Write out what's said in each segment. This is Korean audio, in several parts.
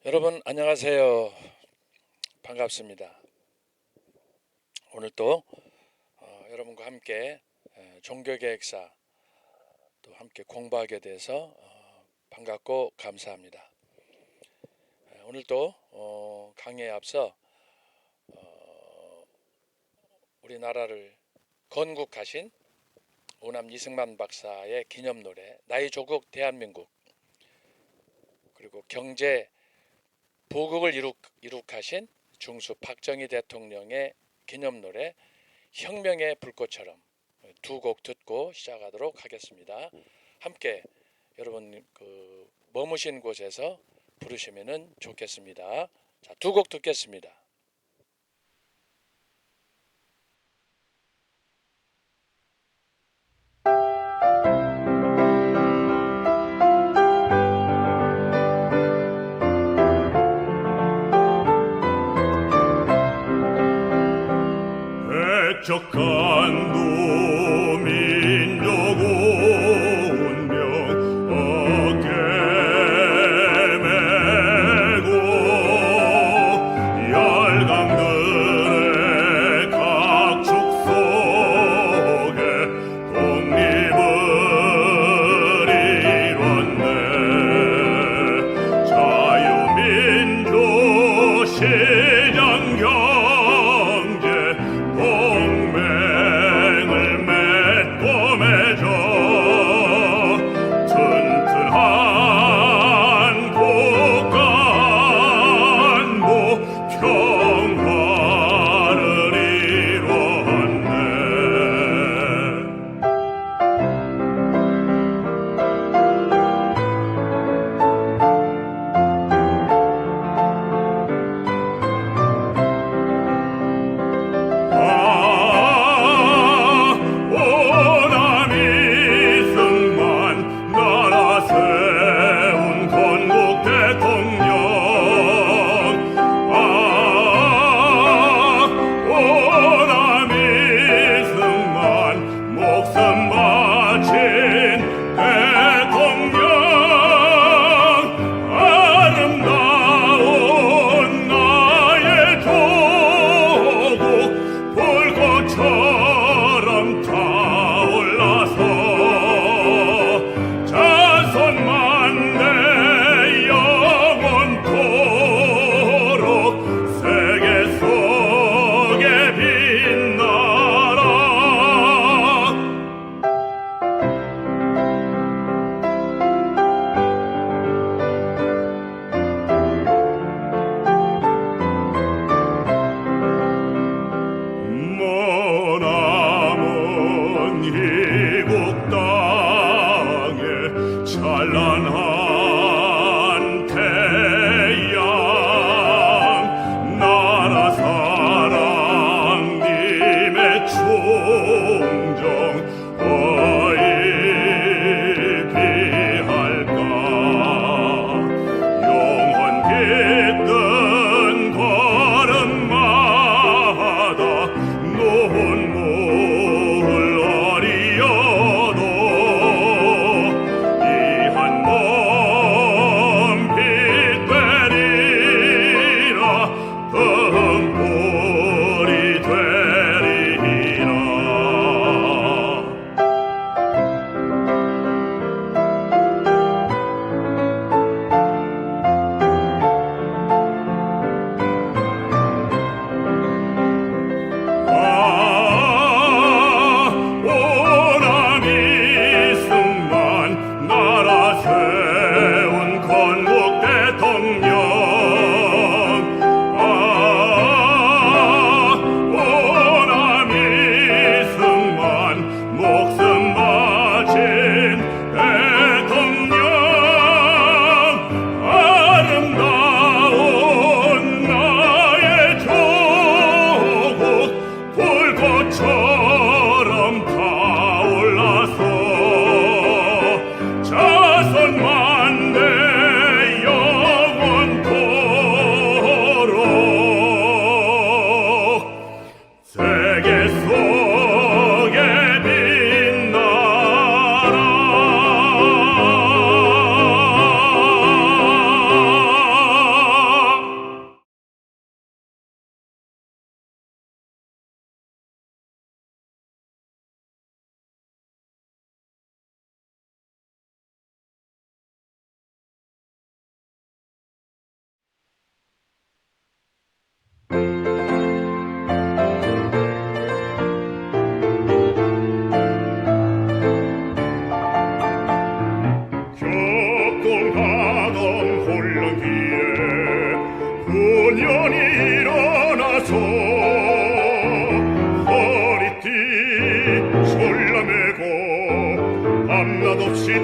여러분 안녕하세요. 반갑습니다. 오늘 또 여러분과 함께 종교계획사 또 함께 공부하게 돼서 반갑고 감사합니다. 오늘 또 강의에 앞서 우리나라를 건국하신 오남 이승만 박사의 기념노래 나의 조국 대한민국, 그리고 경제 보국을 이룩하신 중수 박정희 대통령의 기념노래 혁명의 불꽃처럼 두 곡 듣고 시작하도록 하겠습니다. 함께 여러분 머무신 곳에서 부르시면 좋겠습니다. 자, 두 곡 듣겠습니다. 백척간도 민족 운명 어깨 메고 열강들의 각축 속에 독립을 이뤘네. 자유민주 시장 경제 동맹을 맺고 맺어 튼튼한 국가 안보 평화를 이뤘네.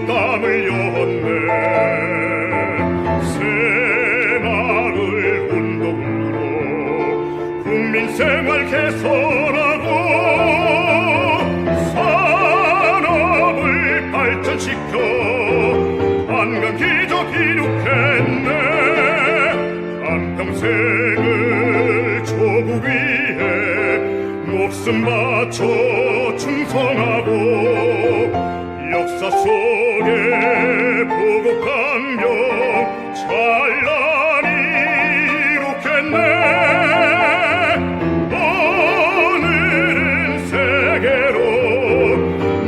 땀 흘렸네. 새마을 운동으로 국민생활 개선하고 산업을 발전시켜 한강 기적 이룩했네. 한평생을 조국 위해 목숨 바쳐 충성하고 역사 속에 보고 강경 찬란히 이룩했네. 오늘은 세계로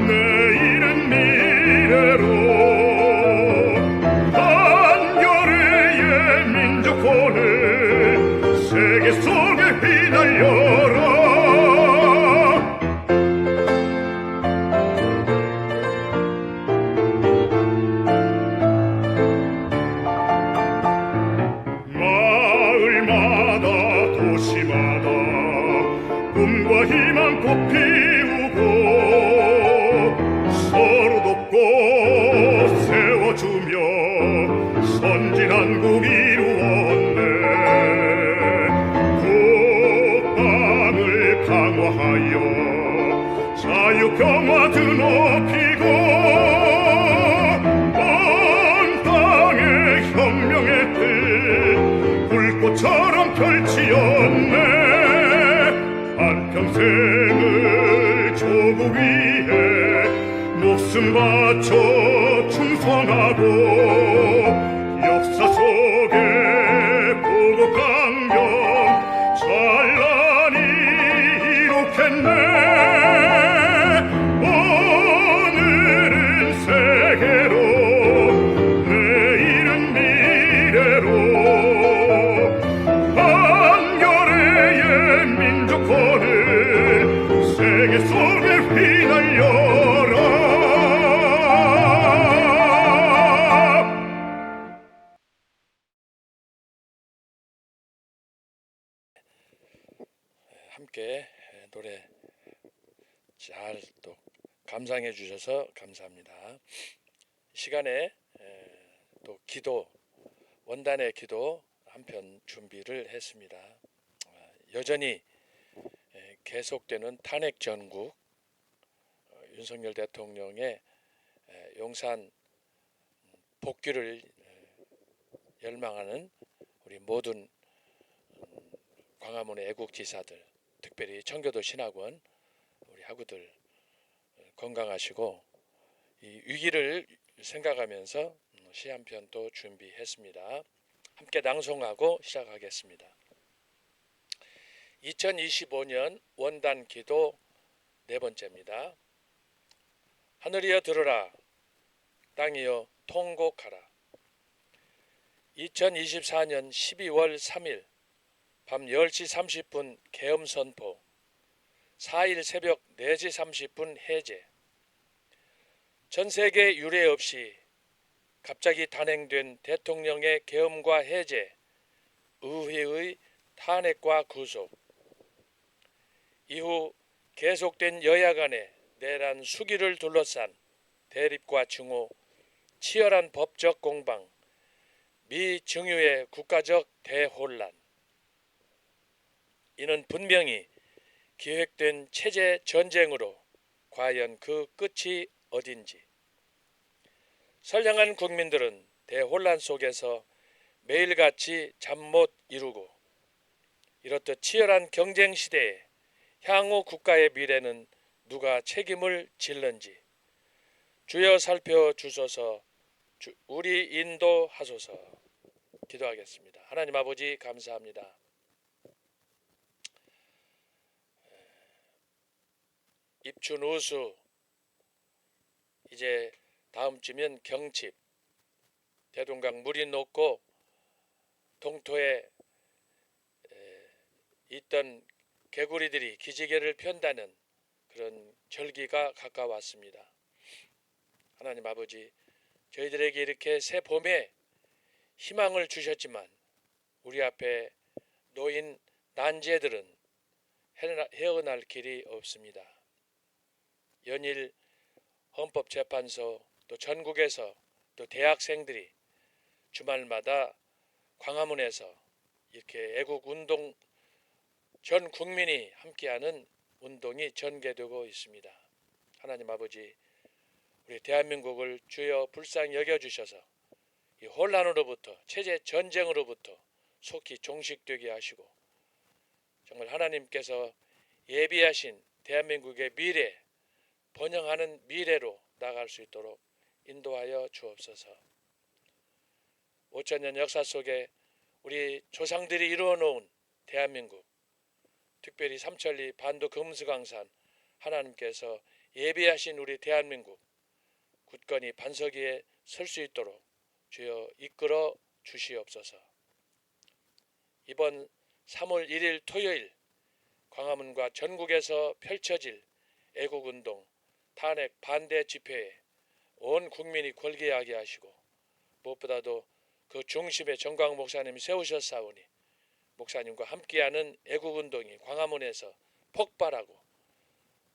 내일은 미래로 한겨레의 민족혼을 세계 속에 휘날려라. 마을마다 도시마다 꿈과 희망 꽃 피우고 서로 돕고 세워주며 선진한국 이루었네. 국방을 강화하여 자유평화 드높이고 온 땅의 혁명의 뜻 불꽃처럼 펼치었네. 한평생을 조국 위해 목숨 바쳐 충성하고 역사 속에 보고 강경 찬란히 이룩했네. 오늘은 세계로 내일은 미래로 한겨레의 민족혼을 세계 속에 휘날려라. 함께 노래 잘 또 감상해 주셔서 감사합니다. 시간에 또 기도, 원단의 기도 한편 준비를 했습니다. 여전히 계속되는 탄핵 전국, 윤석열 대통령의 용산 복귀를 열망하는 우리 모든 광화문의 애국지사들, 특별히 청교도 신학원 우리 학우들 건강하시고 이 위기를 생각하면서 시 한 편 또 준비했습니다. 함께 낭송하고 시작하겠습니다. 2025년 원단 기도 네 번째입니다. 하늘이여 들으라, 땅이여 통곡하라. 2024년 12월 3일 밤 10시 30분 계엄 선포, 4일 새벽 4시 30분 해제. 전 세계 유례 없이 갑자기 단행된 대통령의 계엄과 해제, 의회의 탄핵과 구속, 이후 계속된 여야 간의 내란 수기를 둘러싼 대립과 증오, 치열한 법적 공방, 미증유의 국가적 대혼란. 이는 분명히 기획된 체제 전쟁으로 과연 그 끝이 어딘지. 선량한 국민들은 대혼란 속에서 매일같이 잠 못 이루고 이렇듯 치열한 경쟁 시대에 향후 국가의 미래는 누가 책임을 질는지 주여 살펴주소서, 우리 인도하소서. 기도하겠습니다. 하나님 아버지 감사합니다. 입춘 우수, 이제 다음 주면 경칩, 대동강 물이 녹고 동토에 있던 개구리들이 기지개를 편다는 그런 절기가 가까웠습니다. 하나님 아버지, 저희들에게 이렇게 새 봄에 희망을 주셨지만 우리 앞에 놓인 난제들은 헤어날 길이 없습니다. 연일 헌법재판소 또 전국에서 또 대학생들이 주말마다 광화문에서 이렇게 애국운동 전 국민이 함께하는 운동이 전개되고 있습니다. 하나님 아버지, 우리 대한민국을 주여 불쌍히 여겨주셔서 이 혼란으로부터, 체제 전쟁으로부터 속히 종식되게 하시고 정말 하나님께서 예비하신 대한민국의 미래, 번영하는 미래로 나아갈 수 있도록 인도하여 주옵소서. 5천년 역사 속에 우리 조상들이 이루어 놓은 대한민국, 특별히 삼천리 반도 금수강산 하나님께서 예비하신 우리 대한민국 굳건히 반석 위에 설 수 있도록 주여 이끌어 주시옵소서. 이번 3월 1일 토요일 광화문과 전국에서 펼쳐질 애국운동 탄핵 반대 집회에 온 국민이 걸개하게 하시고 무엇보다도 그 중심에 정광 목사님이 세우셨사오니 목사님과 함께하는 애국운동이 광화문에서 폭발하고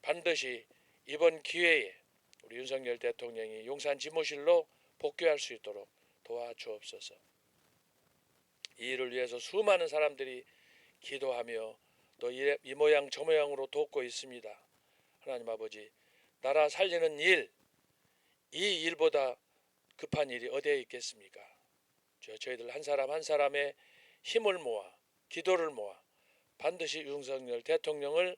반드시 이번 기회에 우리 윤석열 대통령이 용산 집무실로 복귀할 수 있도록 도와주옵소서. 이 일을 위해서 수많은 사람들이 기도하며 또 이 모양 저 모양으로 돕고 있습니다. 하나님 아버지, 나라 살리는 일, 이 일보다 급한 일이 어디에 있겠습니까? 저희들 한 사람 한 사람의 힘을 모아 기도를 모아 반드시 윤석열 대통령을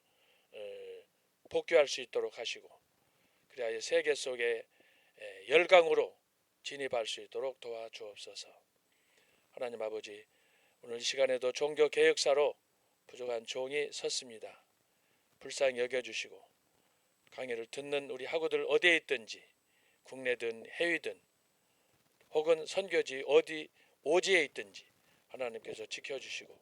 복귀할 수 있도록 하시고 그래야 세계 속에 열강으로 진입할 수 있도록 도와주옵소서. 하나님 아버지, 오늘 이 시간에도 종교개혁사로 부족한 종이 섰습니다. 불쌍히 여겨주시고 강의를 듣는 우리 학우들 어디에 있든지 국내든 해외든 혹은 선교지 어디 오지에 있든지 하나님께서 지켜주시고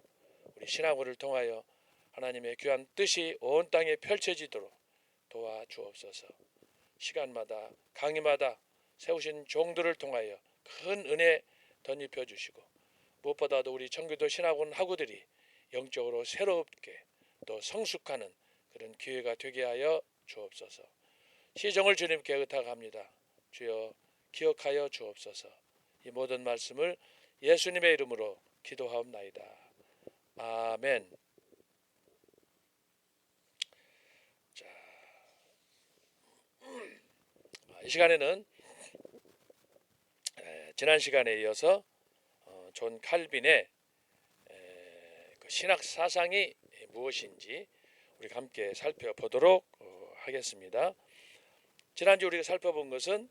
우리 신학원을 통하여 하나님의 귀한 뜻이 온 땅에 펼쳐지도록 도와주옵소서. 시간마다 강의마다 세우신 종들을 통하여 큰 은혜 덧입혀 주시고 무엇보다도 우리 청교도 신학원 학우들이 영적으로 새롭게 또 성숙하는 그런 기회가 되게 하여 주옵소서. 시정을 주님께 의탁합니다. 주여 기억하여 주옵소서. 이 모든 말씀을 예수님의 이름으로 기도하옵나이다. 아멘. 자, 이 시간에는 지난 시간에 이어서 존 칼빈의 그 신학 사상이 무엇인지 우리가 함께 살펴보도록 하겠습니다. 지난주 우리가 살펴본 것은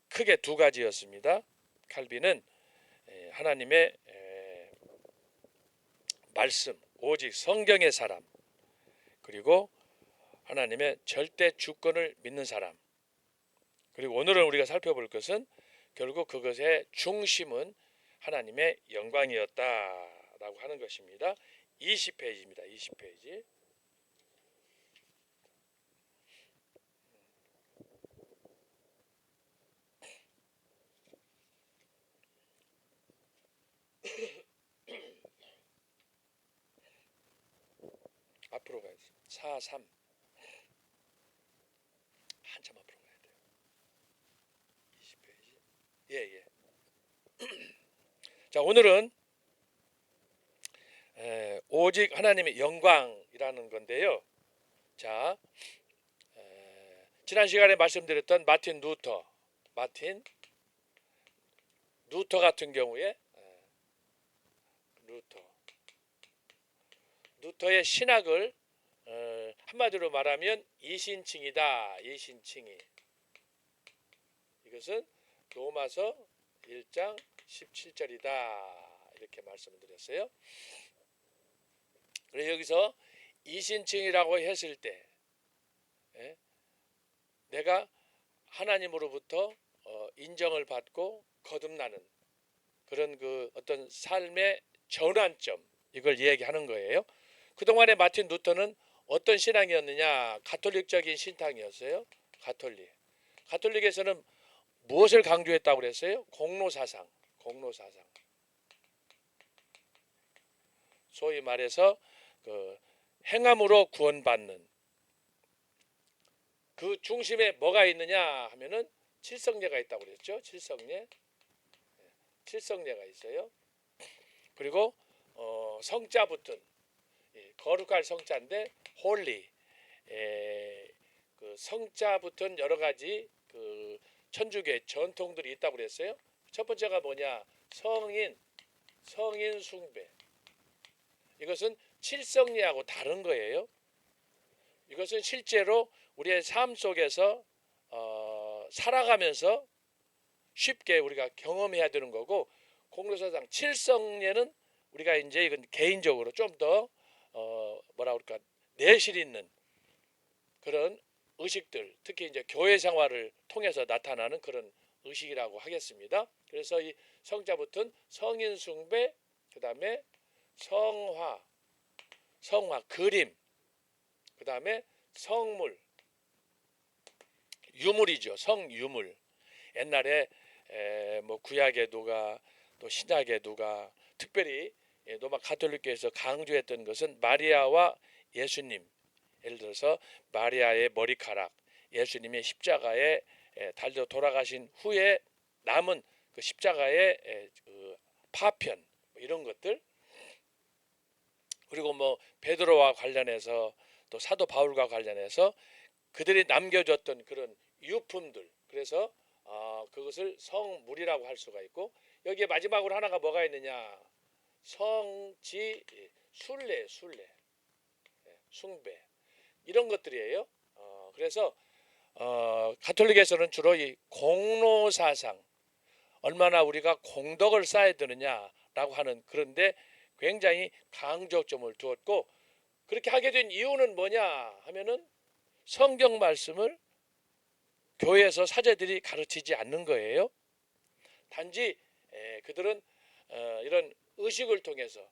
크게 두 가지였습니다. 칼빈은 하나님의 말씀, 오직 성경의 사람, 그리고 하나님의 절대 주권을 믿는 사람, 그리고 오늘은 우리가 살펴볼 것은 결국 그것의 중심은 하나님의 영광이었다라고 하는 것입니다. 20페이지입니다. 20페이지. 앞으로 가야지. 4.3 한참 앞으로 가야 돼요. 20페이지. 예. 자, 오늘은 오직 하나님의 영광이라는 건데요. 자, 지난 시간에 말씀드렸던 마틴 루터 같은 경우에 루터의 신학을 한마디로 말하면 이신칭이다. 이신칭이. 이것은 로마서 1장 17절이다. 이렇게 말씀을 드렸어요. 그래서 여기서 이신칭이라고 했을 때 내가 하나님으로부터 인정을 받고 거듭나는 그런 그 어떤 삶의 전환점, 이걸 얘기하는 거예요. 그동안에 마틴 루터는 어떤 신앙이었느냐? 가톨릭적인 신앙이었어요. 가톨릭에서는 무엇을 강조했다고 그랬어요? 공로사상. 소위 말해서 그 행함으로 구원받는, 그 중심에 뭐가 있느냐 하면은 칠성례가 있다고 그랬죠. 칠성례가 있어요. 그리고 성자 붙은 거룩할 성자인데 홀리, 그 성자 붙은 여러 가지 그 천주교 전통들이 있다고 그랬어요. 첫 번째가 뭐냐? 성인 숭배. 이것은 칠성례하고 다른 거예요. 이것은 실제로 우리의 삶 속에서 살아가면서 쉽게 우리가 경험해야 되는 거고, 공로사상 칠성례는 우리가 이제 이건 개인적으로 좀 더 뭐라 그럴까, 내실 있는 그런 의식들, 특히 이제 교회 생활을 통해서 나타나는 그런 의식이라고 하겠습니다. 그래서 이 성자 붙은 성인 숭배, 그다음에 성화 그림, 그다음에 성물, 유물이죠. 성유물. 옛날에 뭐 구약의 누가 또 신약의 누가 특별히 로마 가톨릭교에서 강조했던 것은 마리아와 예수님, 예를 들어서 마리아의 머리카락, 예수님의 십자가에 달려 돌아가신 후에 남은 그 십자가의 그 파편, 이런 것들, 그리고 뭐 베드로와 관련해서 또 사도 바울과 관련해서 그들이 남겨줬던 그런 유품들, 그래서 그것을 성물이라고 할 수가 있고, 여기에 마지막으로 하나가 뭐가 있느냐? 성지 순례, 숭배, 이런 것들이에요. 그래서 가톨릭에서는 주로 이 공로사상, 얼마나 우리가 공덕을 쌓아야 되느냐라고 하는, 그런데 굉장히 강조점을 두었고, 그렇게 하게 된 이유는 뭐냐 하면은 성경 말씀을 교회에서 사제들이 가르치지 않는 거예요. 단지 그들은 이런 의식을 통해서,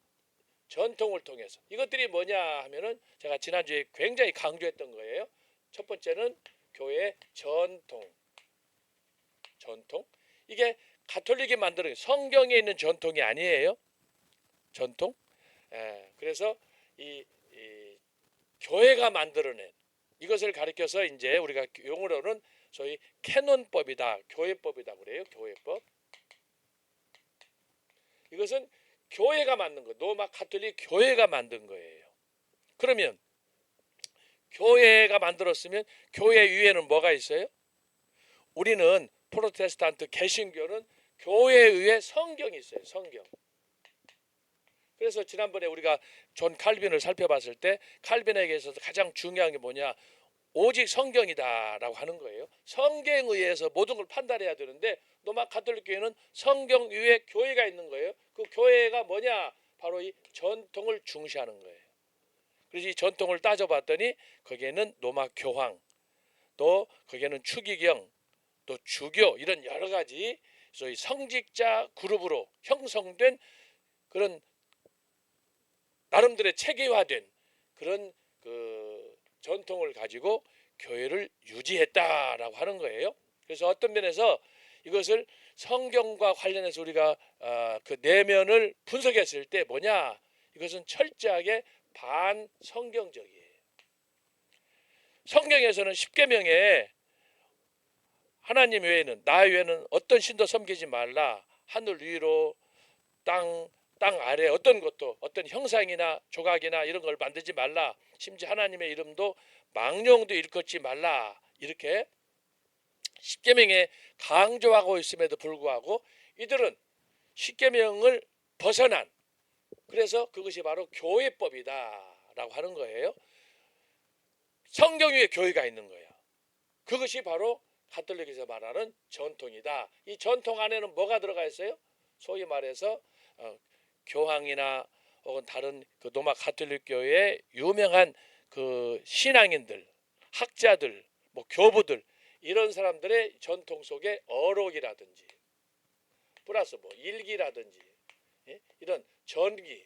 전통을 통해서, 이것들이 뭐냐 하면은 제가 지난주에 굉장히 강조했던 거예요. 첫 번째는 교회의 전통. 이게 가톨릭이 만드는 성경에 있는 전통이 아니에요. 전통. 그래서 이 교회가 만들어낸 이것을 가리켜서 이제 우리가 용어로는 소위 캐논법이다, 교회법이다 그래요. 교회법. 이것은 교회가 만든 거, 로마 가톨릭 교회가 만든 거예요. 그러면 교회가 만들었으면 교회 위에는 뭐가 있어요? 우리는 프로테스탄트 개신교는 교회 위에 성경이 있어요. 성경. 그래서 지난번에 우리가 존 칼빈을 살펴봤을 때 칼빈에게 있어서 가장 중요한 게 뭐냐? 오직 성경이다라고 하는 거예요. 성경에 의해서 모든 걸 판단해야 되는데 로마 가톨릭 교회는 성경 위에 교회가 있는 거예요. 그 교회가 뭐냐? 바로 이 전통을 중시하는 거예요. 그래서 이 전통을 따져봤더니 거기에는 로마 교황, 또 거기에는 추기경, 또 주교, 이런 여러 가지 소위 성직자 그룹으로 형성된 그런 나름대로의 체계화된 그런 그 전통을 가지고 교회를 유지했다라고 하는 거예요. 그래서 어떤 면에서 이것을 성경과 관련해서 우리가 그 내면을 분석했을 때 뭐냐? 이것은 철저하게 반성경적이에요. 성경에서는 십계명에 하나님 외에는, 나 외에는 어떤 신도 섬기지 말라, 하늘 위로 땅 아래 어떤 것도, 어떤 형상이나 조각이나 이런 걸 만들지 말라, 심지어 하나님의 이름도 망령도 일컫지 말라, 이렇게 십계명에 강조하고 있음에도 불구하고 이들은 십계명을 벗어난, 그래서 그것이 바로 교회법이다라고 하는 거예요. 성경 위에 교회가 있는 거예요. 그것이 바로 가톨릭에서 말하는 전통이다. 이 전통 안에는 뭐가 들어가 있어요? 소위 말해서 교황이나 혹은 다른 그 로마 가톨릭 교회의 유명한 그 신앙인들, 학자들, 뭐 교부들, 이런 사람들의 전통 속에 어록이라든지 플러스 뭐 일기라든지 이런 전기,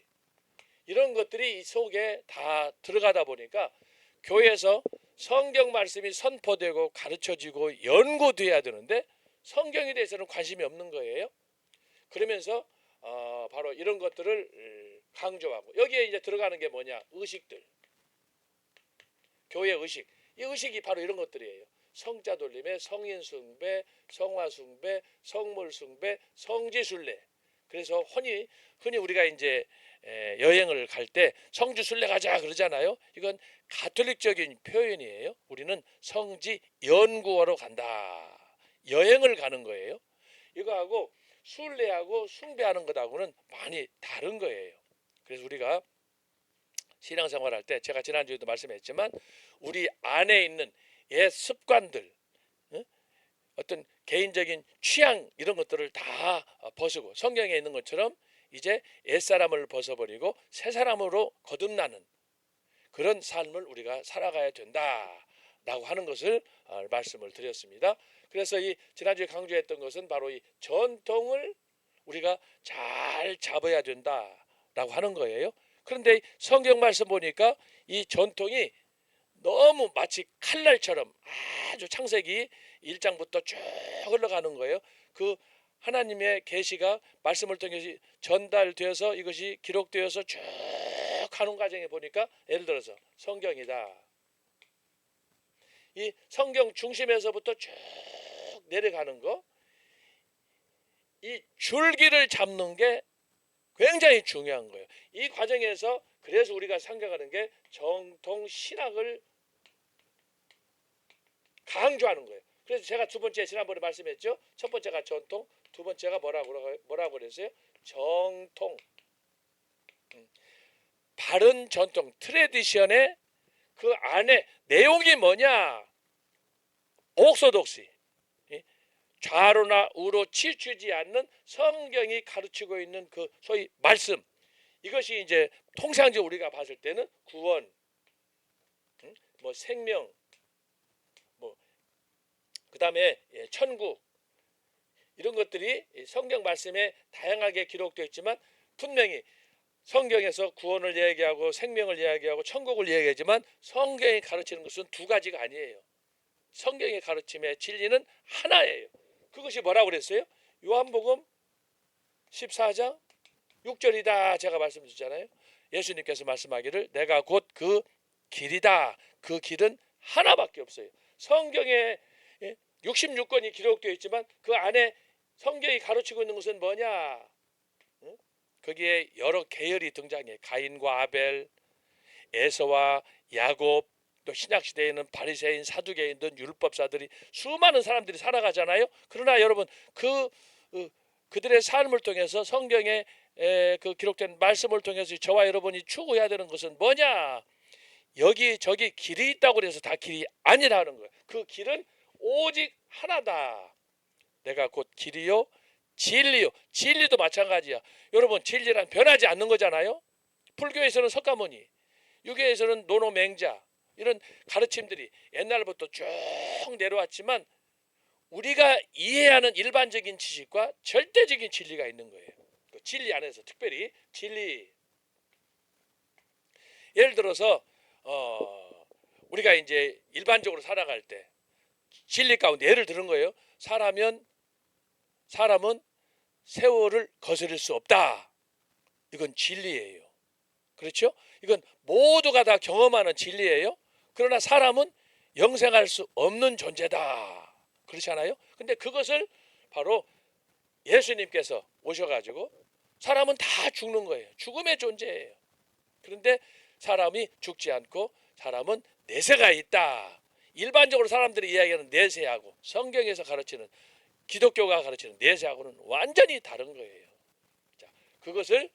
이런 것들이 이 속에 다 들어가다 보니까 교회에서 성경 말씀이 선포되고 가르쳐지고 연구돼야 되는데 성경에 대해서는 관심이 없는 거예요. 그러면서 바로 이런 것들을 강조하고, 여기에 이제 들어가는 게 뭐냐? 의식들, 교회 의식. 이 의식이 바로 이런 것들이에요. 성자 돌림에 성인 숭배, 성화 숭배, 성물 숭배, 성지 순례. 그래서 흔히 우리가 이제 여행을 갈 때 성지 순례 가자 그러잖아요. 이건 가톨릭적인 표현이에요. 우리는 성지 연구하러 간다. 여행을 가는 거예요. 이거하고 순례하고 숭배하는 것하고는 많이 다른 거예요. 그래서 우리가 신앙생활할 때 제가 지난주에도 말씀했지만 우리 안에 있는 옛 습관들, 어떤 개인적인 취향 이런 것들을 다 벗고 성경에 있는 것처럼 이제 옛사람을 벗어버리고 새사람으로 거듭나는 그런 삶을 우리가 살아가야 된다라고 하는 것을 말씀을 드렸습니다. 그래서 이 지난주에 강조했던 것은 바로 이 전통을 우리가 잘 잡아야 된다라고 하는 거예요. 그런데 성경 말씀 보니까 이 전통이 너무 마치 칼날처럼 아주 창세기 1장부터 쭉 흘러가는 거예요. 그 하나님의 계시가 말씀을 통해서 전달되어서 이것이 기록되어서 쭉 가는 과정에 보니까 예를 들어서 성경이다. 이 성경 중심에서부터 쭉 내려가는 거, 이 줄기를 잡는 게 굉장히 중요한 거예요. 이 과정에서 그래서 우리가 생각하는 게 정통 신학을 강조하는 거예요. 그래서 제가 두 번째 지난번에 말씀했죠. 첫 번째가 전통, 두 번째가 뭐라고 그랬어요? 정통. 바른 전통, 트레디션의 그 안에 내용이 뭐냐? 옥소독시. 좌로나 우로 치우치지 않는 성경이 가르치고 있는 그 소위 말씀. 이것이 이제 통상적으로 우리가 봤을 때는 구원, 뭐 생명, 뭐 그다음에 천국 이런 것들이 성경 말씀에 다양하게 기록되어 있지만 분명히 성경에서 구원을 이야기하고 생명을 이야기하고 천국을 이야기하지만 성경이 가르치는 것은 두 가지가 아니에요. 성경의 가르침의 진리는 하나예요. 그것이 뭐라고 그랬어요? 요한복음 14장 6절이다 제가 말씀드렸잖아요. 예수님께서 말씀하기를 내가 곧 그 길이다. 그 길은 하나밖에 없어요. 성경에 66권이 기록되어 있지만 그 안에 성경이 가르치고 있는 것은 뭐냐? 거기에 여러 계열이 등장해요. 가인과 아벨, 에서와 야곱, 또 신약시대에는 바리새인, 사두개인 등 율법사들이 수많은 사람들이 살아가잖아요. 그러나 여러분 그들의 삶을 통해서 성경에 그 기록된 말씀을 통해서 저와 여러분이 추구해야 되는 것은 뭐냐? 여기 저기 길이 있다고 해서 다 길이 아니라는 거예요. 그 길은 오직 하나다. 내가 곧 길이요 진리요. 진리도 마찬가지야. 여러분 진리란 변하지 않는 거잖아요. 불교에서는 석가모니, 유교에서는 노노맹자 이런 가르침들이 옛날부터 쭉 내려왔지만 우리가 이해하는 일반적인 지식과 절대적인 진리가 있는 거예요. 그 진리 안에서 특별히 진리. 예를 들어서 우리가 이제 일반적으로 살아갈 때 진리 가운데 예를 들은 거예요. 사람은 세월을 거스릴 수 없다. 이건 진리예요. 그렇죠? 이건 모두가 다 경험하는 진리예요. 그러나 사람은 영생할 수 없는 존재다. 그렇잖아요. 근데 그것을 바로 예수님께서 오셔가지고 사람은 다 죽는 거예요. 죽음의 존재예요. 그런데 사람이 죽지 않고 사람은 내세가 있다. 일반적으로 사람들이 이야기하는 내세하고 성경에서 가르치는 기독교가 가르치는 내세하고는 완전히 다른 거예요. 자, 그것을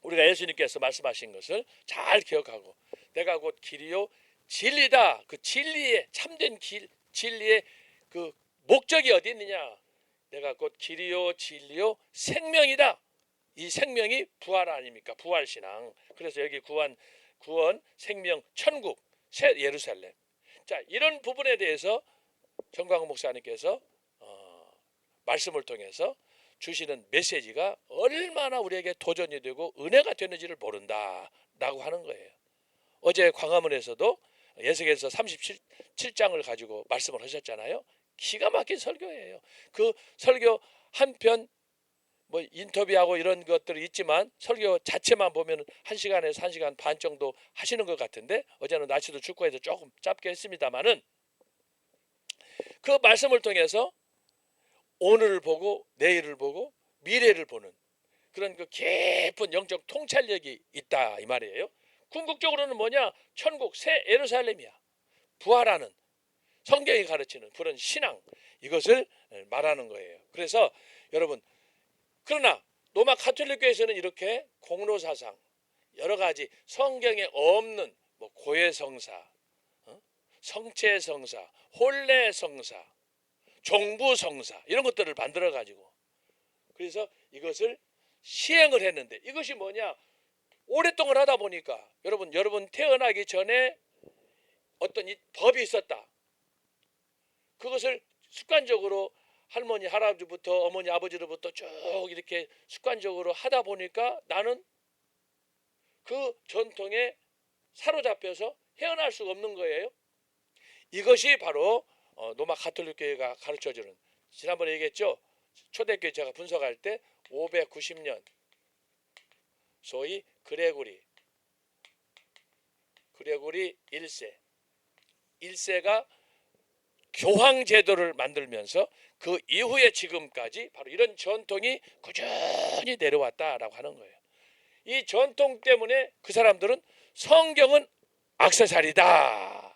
우리가 예수님께서 말씀하신 것을 잘 기억하고 내가 곧 길이요 진리다. 그 진리의 참된 진리의 그 목적이 어디 있느냐? 내가 곧 길이요 진리요 생명이다. 이 생명이 부활 아닙니까? 부활신앙. 그래서 여기 구원, 생명, 천국, 새 예루살렘. 자, 이런 부분에 대해서 정광훈 목사님께서 말씀을 통해서 주시는 메시지가 얼마나 우리에게 도전이 되고 은혜가 되는지를 모른다라고 하는 거예요. 어제 광화문에서도 예수께서 37장을 가지고 말씀을 하셨잖아요. 기가 막힌 설교예요. 그 설교 한편 뭐 인터뷰하고 이런 것들이 있지만 설교 자체만 보면 1시간에서 1시간 반 정도 하시는 것 같은데 어제는 날씨도 춥고 해서 조금 짧게 했습니다마는 그 말씀을 통해서 오늘을 보고 내일을 보고 미래를 보는 그런 그 깊은 영적 통찰력이 있다 이 말이에요. 궁극적으로는 뭐냐? 천국 새 예루살렘이야. 부활하는 성경이 가르치는 그런 신앙, 이것을 말하는 거예요. 그래서 여러분, 그러나 로마 가톨릭 교회에서는 이렇게 공로사상 여러 가지 성경에 없는 뭐 고해성사, 성체성사, 혼례성사, 종부성사 이런 것들을 만들어 가지고 그래서 이것을 시행을 했는데, 이것이 뭐냐? 오랫동안 하다 보니까 여러분 태어나기 전에 어떤 이 법이 있었다. 그것을 습관적으로 할머니 할아버지부터 어머니 아버지로부터 쭉 이렇게 습관적으로 하다 보니까 나는 그 전통에 사로잡혀서 헤어날 수가 없는 거예요. 이것이 바로 로마 가톨릭 교회가 가르쳐주는, 지난번에 얘기했죠. 초대교회 제가 분석할 때 590년 소위 그레고리 1세가 교황 제도를 만들면서 그 이후에 지금까지 바로 이런 전통이 꾸준히 내려왔다라고 하는 거예요. 이 전통 때문에 그 사람들은 성경은 액세서리다.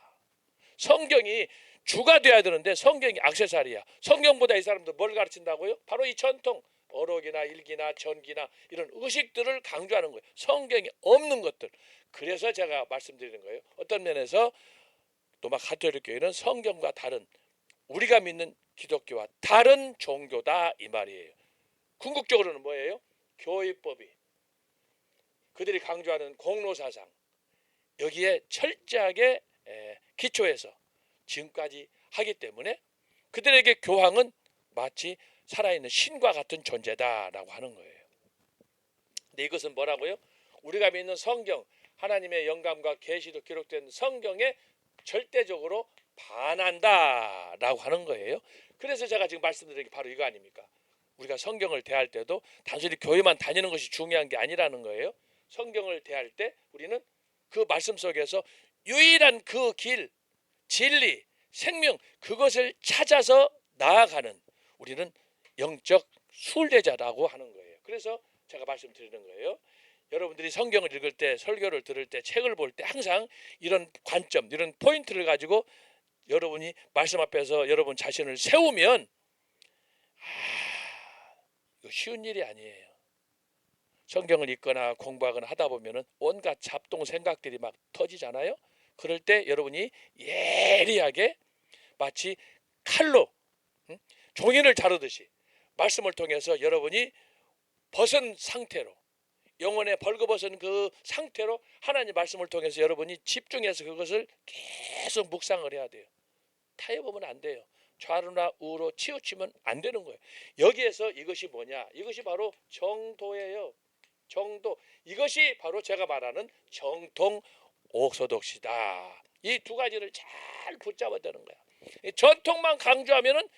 성경이 주가 돼야 되는데 성경이 액세서리야. 성경보다 이 사람들 뭘 가르친다고요? 바로 이 전통, 어록이나 일기나 전기나 이런 의식들을 강조하는 거예요. 성경이 없는 것들. 그래서 제가 말씀드리는 거예요. 어떤 면에서 로마 가톨릭 교회는 성경과 다른, 우리가 믿는 기독교와 다른 종교다 이 말이에요. 궁극적으로는 뭐예요? 교회법이, 그들이 강조하는 공로사상, 여기에 철저하게 기초해서 지금까지 하기 때문에 그들에게 교황은 마치 살아있는 신과 같은 존재다라고 하는 거예요. 근데 이것은 뭐라고요? 우리가 믿는 성경, 하나님의 영감과 계시로 기록된 성경에 절대적으로 반한다라고 하는 거예요. 그래서 제가 지금 말씀드린 게 바로 이거 아닙니까? 우리가 성경을 대할 때도 단순히 교회만 다니는 것이 중요한 게 아니라는 거예요. 성경을 대할 때 우리는 그 말씀 속에서 유일한 그 길, 진리, 생명, 그것을 찾아서 나아가는 우리는 영적 순례자라고 하는 거예요. 그래서 제가 말씀드리는 거예요. 여러분들이 성경을 읽을 때, 설교를 들을 때, 책을 볼 때 항상 이런 관점, 이런 포인트를 가지고 여러분이 말씀 앞에서 여러분 자신을 세우면 이거 쉬운 일이 아니에요. 성경을 읽거나 공부하거나 하다 보면은 온갖 잡동 생각들이 막 터지잖아요. 그럴 때 여러분이 예리하게 마치 칼로 종이를 자르듯이 말씀을 통해서 여러분이 벗은 상태로, 영혼에 벌거벗은 그 상태로 하나님 말씀을 통해서 여러분이 집중해서 그것을 계속 묵상을 해야 돼요. 타협하면 안 돼요. 좌로나 우로 치우치면 안 되는 거예요. 여기에서 이것이 뭐냐? 이것이 바로 정도예요. 정도. 이것이 바로 제가 말하는 정통 오소독시다. 이 두 가지를 잘 붙잡아야 되는 거야. 전통만 강조하면은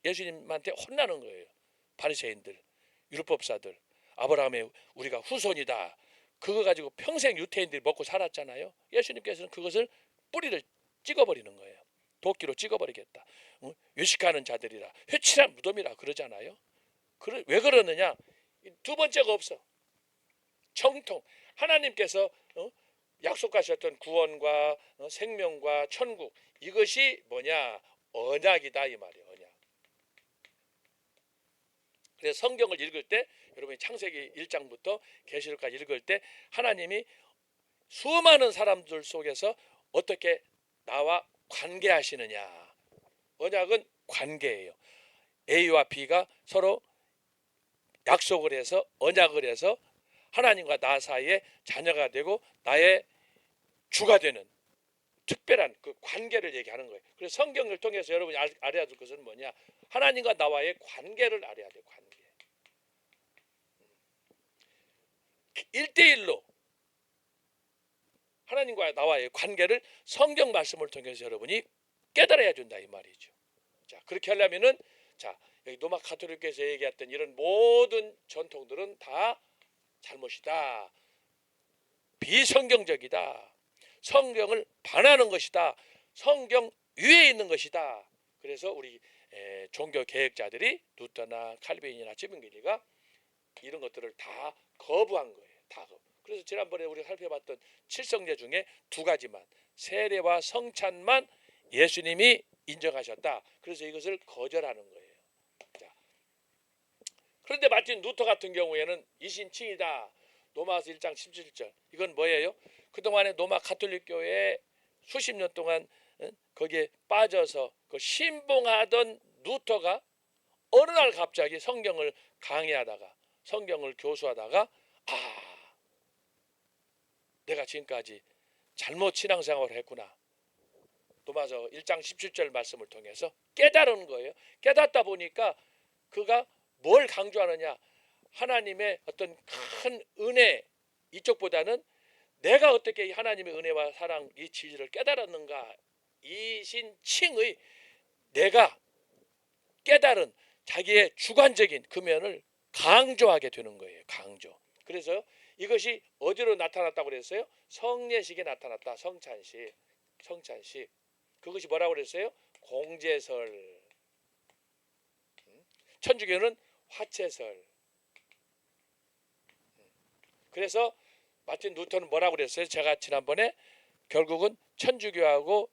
예수님한테 혼나는 거예요. 바리새인들, 율법사들, 아브라함의 우리가 후손이다. 그거 가지고 평생 유태인들이 먹고 살았잖아요. 예수님께서는 그것을 뿌리를 찍어버리는 거예요. 도끼로 찍어버리겠다. 외식하는 자들이라, 회칠한 무덤이라 그러잖아요. 왜 그러느냐? 두 번째가 없어. 정통. 하나님께서 약속하셨던 구원과 생명과 천국, 이것이 뭐냐? 언약이다 이 말이에요. 언약. 그래서 성경을 읽을 때 여러분이 창세기 1장부터 계시록까지 읽을 때 하나님이 수많은 사람들 속에서 어떻게 나와 관계하시느냐. 언약은 관계예요. A와 B가 서로 약속을 해서 언약을 해서 하나님과 나 사이에 자녀가 되고 나의 주가 되는 특별한 그 관계를 얘기하는 거예요. 그래서 성경을 통해서 여러분이 알아야 될 것은 뭐냐? 하나님과 나와의 관계를 알아야 돼요. 관계. 1대1로 하나님과 나와의 관계를 성경 말씀을 통해서 여러분이 깨달아야 된다 이 말이죠. 자, 그렇게 하려면은 자, 여기 로마 가톨릭에서 얘기했던 이런 모든 전통들은 다 잘못이다. 비성경적이다. 성경을 반하는 것이다. 성경 위에 있는 것이다. 그래서 우리 종교 개혁자들이 루터나 칼빈이나 지문길리가 이런 것들을 다 거부한 거예요. 다 거부. 그래서 지난번에 우리가 살펴봤던 칠성제 중에 두 가지만, 세례와 성찬만 예수님이 인정하셨다. 그래서 이것을 거절하는 거예요. 자, 그런데 마틴 루터 같은 경우에는 이신칭이다. 로마서 1장 17절. 이건 뭐예요? 그동안에 로마 가톨릭 교회에 수십 년 동안 거기에 빠져서 그 신봉하던 루터가 어느 날 갑자기 성경을 강의하다가 성경을 교수하다가 내가 지금까지 잘못 신앙생활을 했구나. 로마서 1장 17절 말씀을 통해서 깨달은 거예요. 깨닫다 보니까 그가 뭘 강조하느냐, 하나님의 어떤 큰 은혜, 이쪽보다는 내가 어떻게 하나님의 은혜와 사랑, 이 진리를 깨달았는가, 이신칭의 내가 깨달은 자기의 주관적인 그 면을 강조하게 되는 거예요. 강조. 그래서 이것이 어디로 나타났다고 그랬어요? 성례식에 나타났다. 성찬식. 그것이 뭐라고 그랬어요? 공제설. 천주교는 화채설. 그래서 마틴 루터는 뭐라고 그랬어요? 제가 지난번에 결국은 천주교하고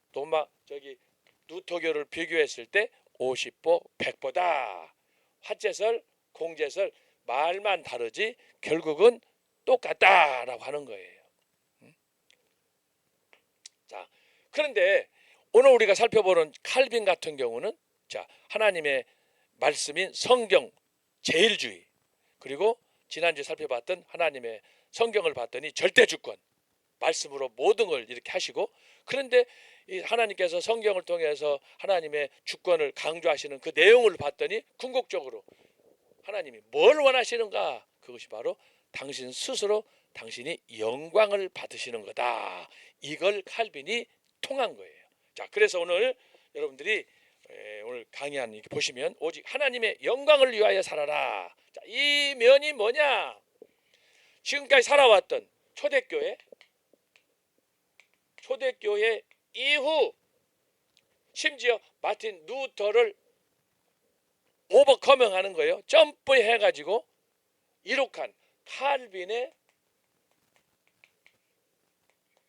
루터교를 비교했을 때 50보 100보다. 화채설, 공제설 말만 다르지 결국은 똑같다라고 하는 거예요. 자, 그런데 오늘 우리가 살펴보는 칼빈 같은 경우는 자, 하나님의 말씀인 성경 제일주의, 그리고 지난주에 살펴봤던 하나님의 성경을 봤더니 절대주권, 말씀으로 모든 걸 이렇게 하시고, 그런데 이 하나님께서 성경을 통해서 하나님의 주권을 강조하시는 그 내용을 봤더니 궁극적으로 하나님이 뭘 원하시는가? 그것이 바로 당신 스스로 당신이 영광을 받으시는 거다. 이걸 칼빈이 통한 거예요. 자, 그래서 오늘 여러분들이 오늘 강의한 이렇게 보시면 오직 하나님의 영광을 위하여 살아라. 자, 이 면이 뭐냐? 지금까지 살아왔던 초대교회 이후 심지어 마틴 루터를 오버커밍하는 거예요. 점프해가지고 이룩한 칼빈의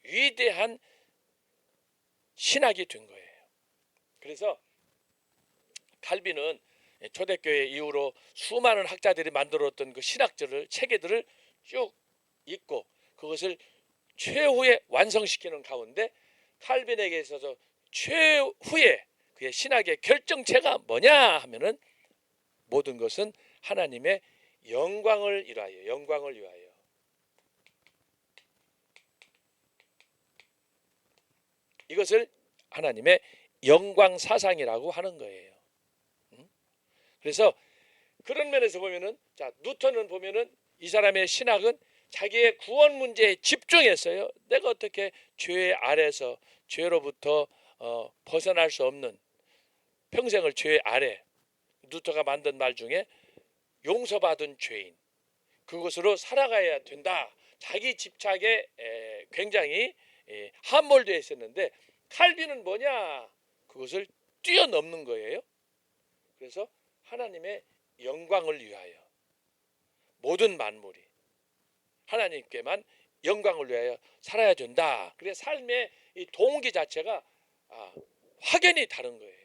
위대한 신학이 된 거예요. 그래서 칼빈은 초대교회 이후로 수많은 학자들이 만들었던 그 신학들을, 체계들을 쭉 읽고 그것을 최후에 완성시키는 가운데 칼빈에게 있어서 최후의 그의 신학의 결정체가 뭐냐 하면은 모든 것은 하나님의 영광을 위하여, 영광을 위하여. 이것을 하나님의 영광 사상이라고 하는 거예요. 그래서 그런 면에서 보면은, 자, 루터는 보면은 이 사람의 신학은 자기의 구원 문제에 집중했어요. 내가 어떻게 죄 아래서, 죄로부터 벗어날 수 없는, 평생을 죄 아래, 루터가 만든 말 중에 용서받은 죄인, 그것으로 살아가야 된다. 자기 집착에 굉장히 함몰되어 있었는데 칼빈은 뭐냐? 그것을 뛰어넘는 거예요. 그래서 하나님의 영광을 위하여, 모든 만물이 하나님께만 영광을 위하여 살아야 된다. 그래서 삶의 이 동기 자체가 확연히 다른 거예요.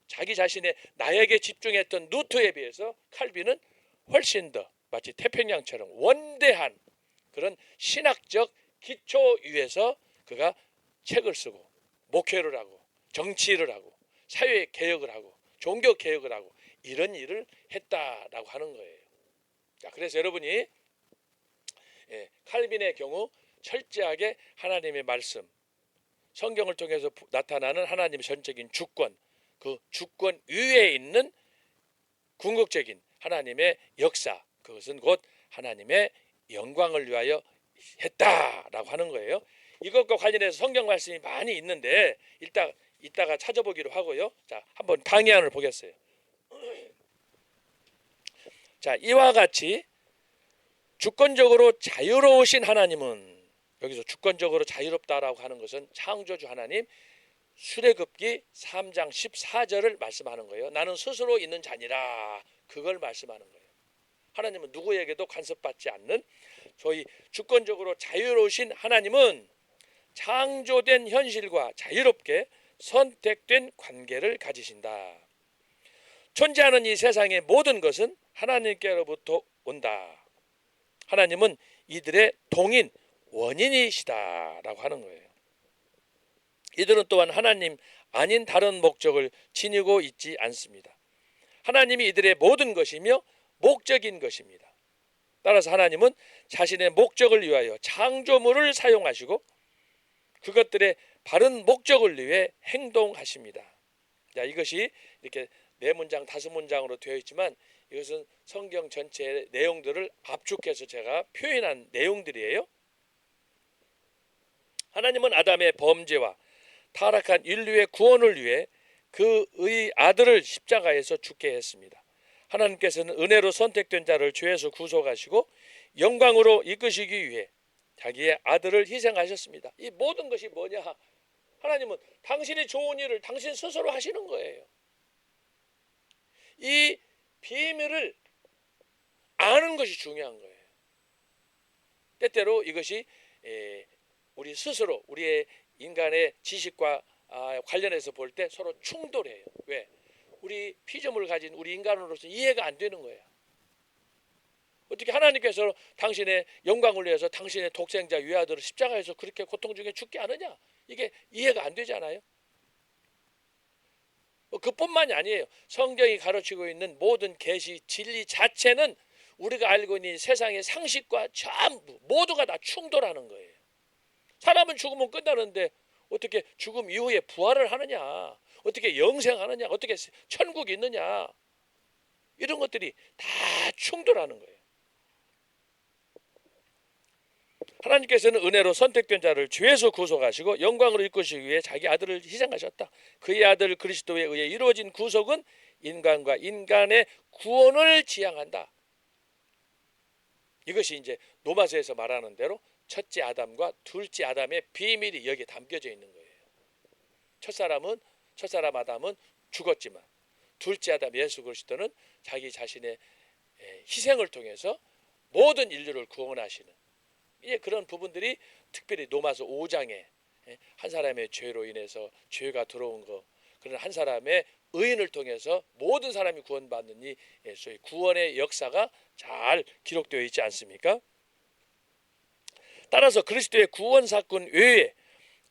자기 자신의 나에게 집중했던 루터에 비해서 칼빈은 훨씬 더 마치 태평양처럼 원대한 그런 신학적 기초 위에서 그가 책을 쓰고 목회를 하고 정치를 하고 사회 개혁을 하고 종교 개혁을 하고 이런 일을 했다라고 하는 거예요. 자, 그래서 여러분이 칼빈의 경우 철저하게 하나님의 말씀, 성경을 통해서 나타나는 하나님의 전적인 주권, 그 주권 위에 있는 궁극적인 하나님의 역사, 그것은 곧 하나님의 영광을 위하여 했다라고 하는 거예요. 이것과 관련해서 성경 말씀이 많이 있는데 이따가 찾아보기로 하고요. 자, 한번 강의안을 보겠어요. 자, 이와 같이 주권적으로 자유로우신 하나님은, 여기서 주권적으로 자유롭다라고 하는 것은 창조주 하나님, 출애굽기 3장 14절을 말씀하는 거예요. 나는 스스로 있는 자니라. 그걸 말씀하는 거예요. 하나님은 누구에게도 간섭받지 않는 소위 주권적으로 자유로우신 하나님은 창조된 현실과 자유롭게 선택된 관계를 가지신다. 존재하는 이 세상의 모든 것은 하나님께로부터 온다. 하나님은 이들의 동인, 원인이시다라고 하는 거예요. 이들은 또한 하나님 아닌 다른 목적을 지니고 있지 않습니다. 하나님이 이들의 모든 것이며 목적인 것입니다. 따라서 하나님은 자신의 목적을 위하여 창조물을 사용하시고 그것들의 바른 목적을 위해 행동하십니다. 자, 이것이 이렇게 4문장, 5문장으로 되어 있지만 이것은 성경 전체의 내용들을 압축해서 제가 표현한 내용들이에요. 하나님은 아담의 범죄와 타락한 인류의 구원을 위해 그의 아들을 십자가에서 죽게 했습니다. 하나님께서는 은혜로 선택된 자를 죄에서 구속하시고 영광으로 이끄시기 위해 자기의 아들을 희생하셨습니다. 이 모든 것이 뭐냐? 하나님은 당신이 좋은 일을 당신 스스로 하시는 거예요. 이 비밀을 아는 것이 중요한 거예요. 때때로 이것이 우리 스스로 우리의 인간의 지식과 관련해서 볼 때 서로 충돌해요. 왜? 우리 피조물 가진 우리 인간으로서 이해가 안 되는 거예요. 어떻게 하나님께서 당신의 영광을 위해서 당신의 독생자 외아들을 십자가에서 그렇게 고통 중에 죽게 하느냐? 이게 이해가 안 되잖아요. 그뿐만이 아니에요. 성경이 가르치고 있는 모든 계시 진리 자체는 우리가 알고 있는 세상의 상식과 전부 모두가 다 충돌하는 거예요. 사람은 죽으면 끝나는데 어떻게 죽음 이후에 부활을 하느냐? 어떻게 영생하느냐? 어떻게 천국이 있느냐? 이런 것들이 다 충돌하는 거예요. 하나님께서는 은혜로 선택된 자를 죄에서 구속하시고 영광으로 이끄시기 위해 자기 아들을 희생하셨다. 그의 아들 그리스도에 의해 이루어진 구속은 인간과 인간의 구원을 지향한다. 이것이 이제 로마서에서 말하는 대로 첫째 아담과 둘째 아담의 비밀이 여기에 담겨져 있는 거예요. 첫사람 아담은 죽었지만 둘째 아담 예수 그리스도는 자기 자신의 희생을 통해서 모든 인류를 구원하시는 그런 부분들이 특별히 로마서 5장에 한 사람의 죄로 인해서 죄가 들어온 거, 그런 한 사람의 의인을 통해서 모든 사람이 구원받는 이 소위 구원의 역사가 잘 기록되어 있지 않습니까? 따라서 그리스도의 구원 사건 외에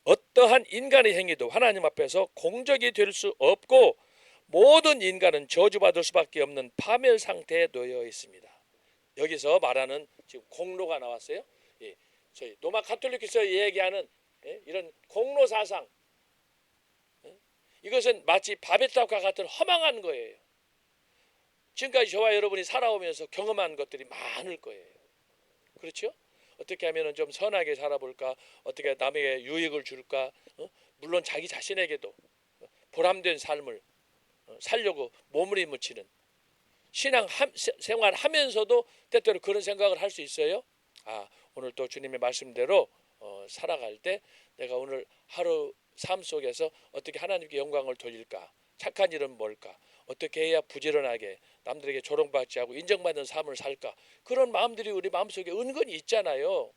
어떠한 인간의 행위도 하나님 앞에서 공적이 될 수 없고 모든 인간은 저주받을 수밖에 없는 파멸 상태에 놓여 있습니다. 여기서 말하는 지금 공로가 나왔어요. 저희 로마 가톨릭에서 얘기하는 이런 공로 사상, 이것은 마치 바벨탑과 같은 허망한 거예요. 지금까지 저와 여러분이 살아오면서 경험한 것들이 많을 거예요. 그렇죠? 어떻게 하면 좀 선하게 살아볼까? 어떻게 남에게 유익을 줄까? 물론 자기 자신에게도 보람된 삶을 살려고 몸부림치는 신앙 생활하면서도 때때로 그런 생각을 할 수 있어요. 오늘 또 주님의 말씀대로 살아갈 때 내가 오늘 하루 삶 속에서 어떻게 하나님께 영광을 돌릴까? 착한 일은 뭘까? 어떻게 해야 부지런하게 남들에게 조롱받지 않고 인정받는 삶을 살까? 그런 마음들이 우리 마음속에 은근히 있잖아요.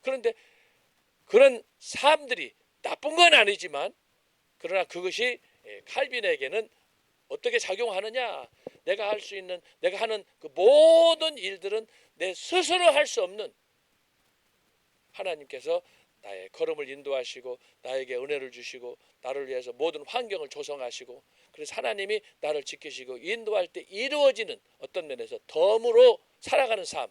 그런데 그런 삶들이 나쁜 건 아니지만 그러나 그것이 칼빈에게는 어떻게 작용하느냐? 내가 할 수 있는, 내가 하는 그 모든 일들은 내 스스로 할 수 없는 하나님께서 나의 걸음을 인도하시고 나에게 은혜를 주시고 나를 위해서 모든 환경을 조성하시고 그래서 하나님이 나를 지키시고 인도할 때 이루어지는 어떤 면에서 덤으로 살아가는 삶,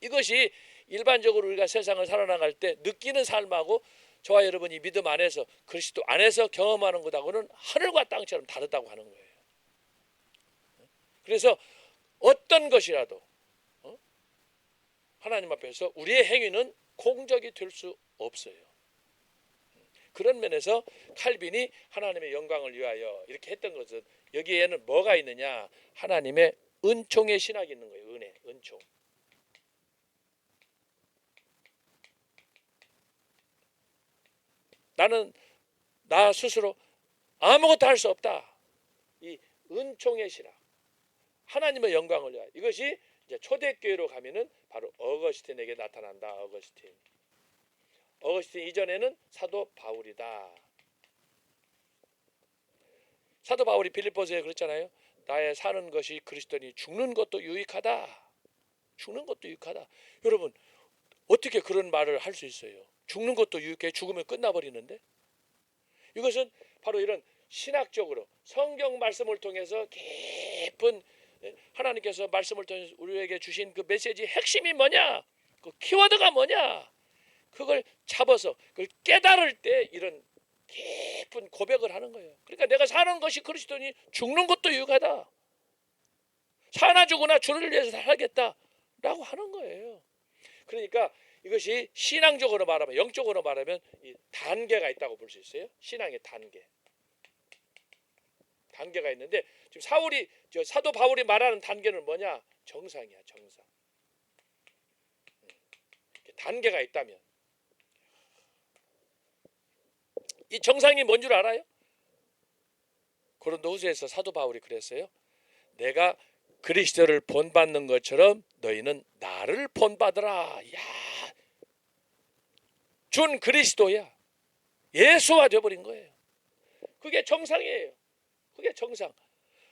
이것이 일반적으로 우리가 세상을 살아나갈 때 느끼는 삶하고 저와 여러분이 믿음 안에서 그리스도 안에서 경험하는 것하고는 하늘과 땅처럼 다르다고 하는 거예요. 그래서 어떤 것이라도 하나님 앞에서 우리의 행위는 공적이 될 수 없어요. 그런 면에서 칼빈이 하나님의 영광을 위하여 이렇게 했던 것은 여기에는 뭐가 있느냐? 하나님의 은총의 신학이 있는 거예요. 은혜, 은총. 나는 나 스스로 아무것도 할 수 없다. 이 은총의 신학, 하나님의 영광을 위하여. 이것이 이제 초대교회로 가면은 바로 어거스틴에게 나타난다. 어거스틴 이전에는 사도 바울이다. 사도 바울이 빌립보서에 그랬잖아요. 나의 사는 것이 그리스도니 죽는 것도 유익하다. 죽는 것도 유익하다. 여러분 어떻게 그런 말을 할 수 있어요? 죽는 것도 유익해. 죽으면 끝나버리는데. 이것은 바로 이런 신학적으로 성경 말씀을 통해서 깊은 하나님께서 말씀을 통해서 우리에게 주신 그 메시지의 핵심이 뭐냐, 그 키워드가 뭐냐, 그걸 잡아서 그걸 깨달을 때 이런 깊은 고백을 하는 거예요. 그러니까 내가 사는 것이 그리스도니 죽는 것도 유익하다. 사나 죽으나 주를 위해서 살겠다라고 하는 거예요. 그러니까 이것이 신앙적으로 말하면, 영적으로 말하면 이 단계가 있다고 볼 수 있어요. 신앙의 단계가 있는데 지금 사도 바울이 말하는 단계는 뭐냐? 정상이야, 정상. 단계가 있다면 이 정상이 뭔 줄 알아요? 고린도후서에서 사도 바울이 그랬어요. 내가 그리스도를 본받는 것처럼 너희는 나를 본받으라. 야, 준 그리스도야. 예수화 되어버린 거예요. 그게 정상이에요. 그게 정상.